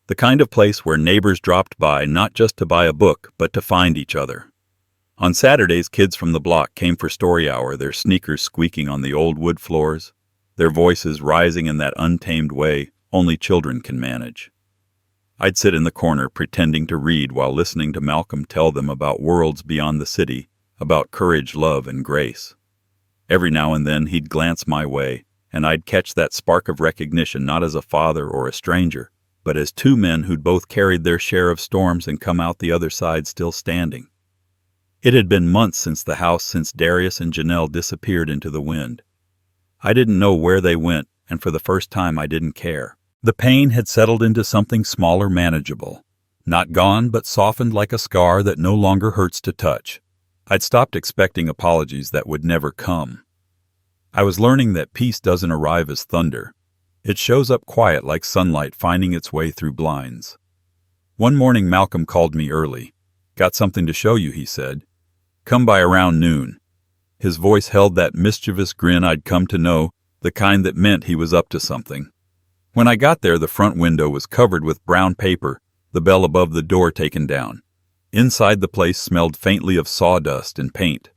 The kind of place where neighbors dropped by not just to buy a book, but to find each other. On Saturdays, kids from the block came for story hour, their sneakers squeaking on the old wood floors, their voices rising in that untamed way only children can manage. I'd sit in the corner pretending to read while listening to Malcolm tell them about worlds beyond the city, about courage, love, and grace. Every now and then he'd glance my way, and I'd catch that spark of recognition, not as a father or a stranger, but as two men who'd both carried their share of storms and come out the other side still standing. It had been months since the house, since Darius and Janelle disappeared into the wind. I didn't know where they went, and for the first time I didn't care. The pain had settled into something smaller, manageable. Not gone, but softened like a scar that no longer hurts to touch. I'd stopped expecting apologies that would never come. I was learning that peace doesn't arrive as thunder. It shows up quiet, like sunlight finding its way through blinds. One morning Malcolm called me early. "Got something to show you," he said. "Come by around noon." His voice held that mischievous grin I'd come to know, the kind that meant he was up to something. When I got there, the front window was covered with brown paper, the bell above the door taken down. Inside, the place smelled faintly of sawdust and paint.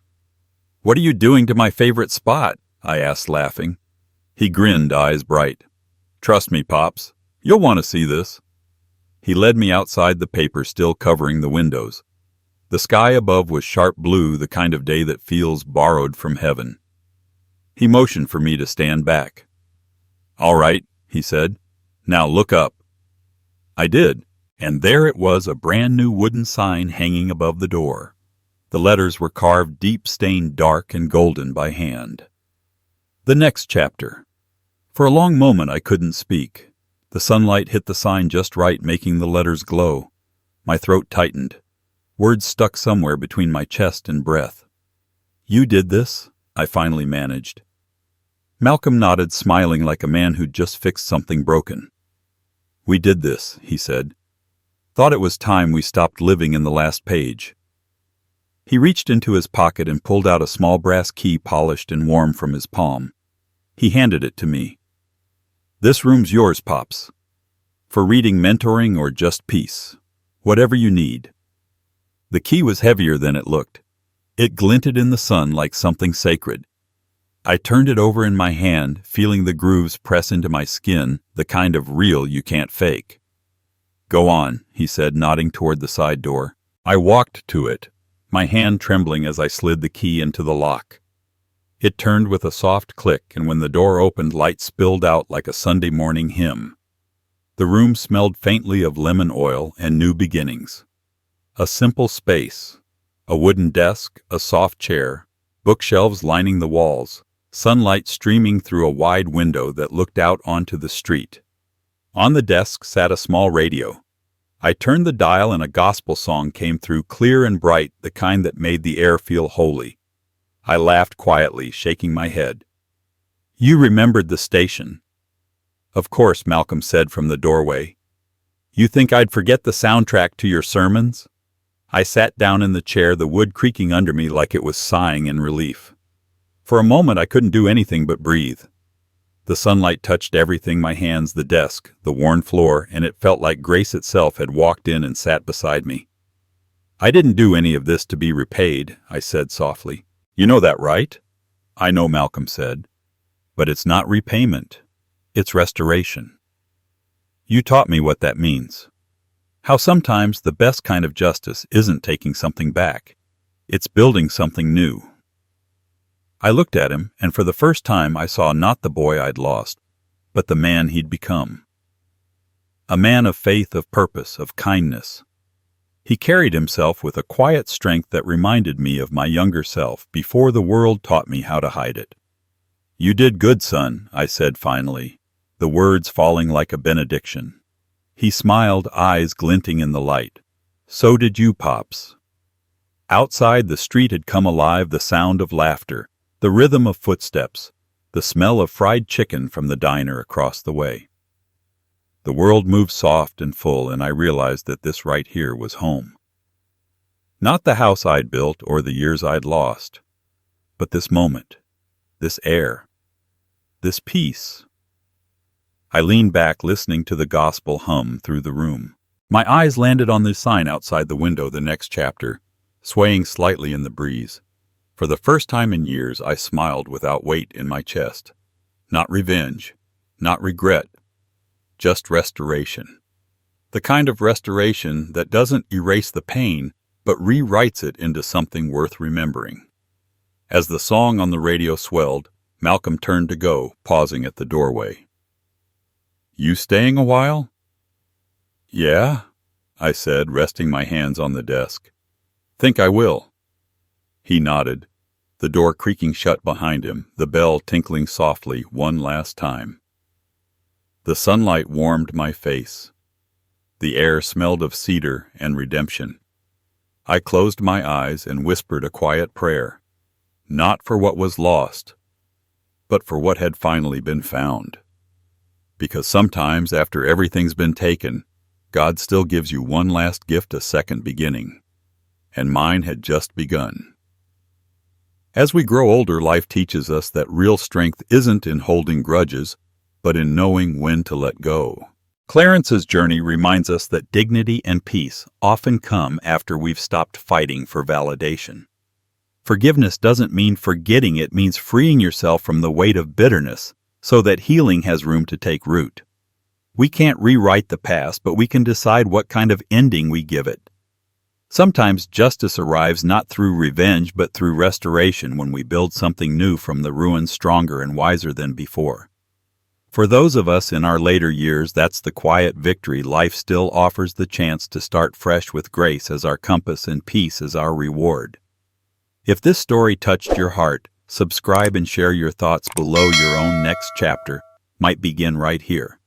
"What are you doing to my favorite spot?" I asked, laughing. He grinned, eyes bright. "Trust me, Pops. You'll want to see this." He led me outside, the paper still covering the windows. The sky above was sharp blue, the kind of day that feels borrowed from heaven. He motioned for me to stand back. "All right," he said. "Now look up." I did, and there it was, a brand new wooden sign hanging above the door. The letters were carved deep, stained dark and golden by hand. The next chapter. For a long moment I couldn't speak. The sunlight hit the sign just right, making the letters glow. My throat tightened. Words stuck somewhere between my chest and breath. "You did this?" I finally managed. Malcolm nodded, smiling like a man who'd just fixed something broken. "We did this," he said. "Thought it was time we stopped living in the last page." He reached into his pocket and pulled out a small brass key, polished and warm from his palm. He handed it to me. "This room's yours, Pops. For reading, mentoring, or just peace. Whatever you need." The key was heavier than it looked. It glinted in the sun like something sacred. I turned it over in my hand, feeling the grooves press into my skin, the kind of real you can't fake. "Go on," he said, nodding toward the side door. I walked to it, my hand trembling as I slid the key into the lock. It turned with a soft click, and when the door opened, light spilled out like a Sunday morning hymn. The room smelled faintly of lemon oil and new beginnings. A simple space, a wooden desk, a soft chair, bookshelves lining the walls, sunlight streaming through a wide window that looked out onto the street. On the desk sat a small radio. I turned the dial and a gospel song came through, clear and bright, the kind that made the air feel holy. I laughed quietly, shaking my head. "You remembered the station." "Of course," Malcolm said from the doorway. "You think I'd forget the soundtrack to your sermons?" I sat down in the chair, the wood creaking under me like it was sighing in relief. For a moment I couldn't do anything but breathe. The sunlight touched everything, my hands, the desk, the worn floor, and it felt like grace itself had walked in and sat beside me. "I didn't do any of this to be repaid," I said softly. "You know that, right?" "I know," Malcolm said. "But it's not repayment. It's restoration. You taught me what that means. How sometimes the best kind of justice isn't taking something back. It's building something new." I looked at him, and for the first time I saw not the boy I'd lost, but the man he'd become. A man of faith, of purpose, of kindness. He carried himself with a quiet strength that reminded me of my younger self before the world taught me how to hide it. "You did good, son," I said finally, the words falling like a benediction. He smiled, eyes glinting in the light. "So did you, Pops." Outside, the street had come alive, the sound of laughter, the rhythm of footsteps, the smell of fried chicken from the diner across the way. The world moved soft and full, and I realized that this right here was home. Not the house I'd built or the years I'd lost, but this moment, this air, this peace. I leaned back, listening to the gospel hum through the room. My eyes landed on the sign outside the window, the next chapter, swaying slightly in the breeze. For the first time in years, I smiled without weight in my chest. Not revenge, not regret, just restoration. The kind of restoration that doesn't erase the pain, but rewrites it into something worth remembering. As the song on the radio swelled, Malcolm turned to go, pausing at the doorway. "You staying a while?" "Yeah," I said, resting my hands on the desk. "Think I will." He nodded, the door creaking shut behind him, the bell tinkling softly one last time. The sunlight warmed my face. The air smelled of cedar and redemption. I closed my eyes and whispered a quiet prayer, not for what was lost, but for what had finally been found. Because sometimes, after everything's been taken, God still gives you one last gift, a second beginning. And mine had just begun. As we grow older, life teaches us that real strength isn't in holding grudges, but in knowing when to let go. Clarence's journey reminds us that dignity and peace often come after we've stopped fighting for validation. Forgiveness doesn't mean forgetting, it means freeing yourself from the weight of bitterness so that healing has room to take root. We can't rewrite the past, but we can decide what kind of ending we give it. Sometimes justice arrives not through revenge but through restoration, when we build something new from the ruins, stronger and wiser than before. For those of us in our later years, that's the quiet victory. Life still offers the chance to start fresh with grace as our compass and peace as our reward. If this story touched your heart, subscribe and share your thoughts below. Your own next chapter might begin right here.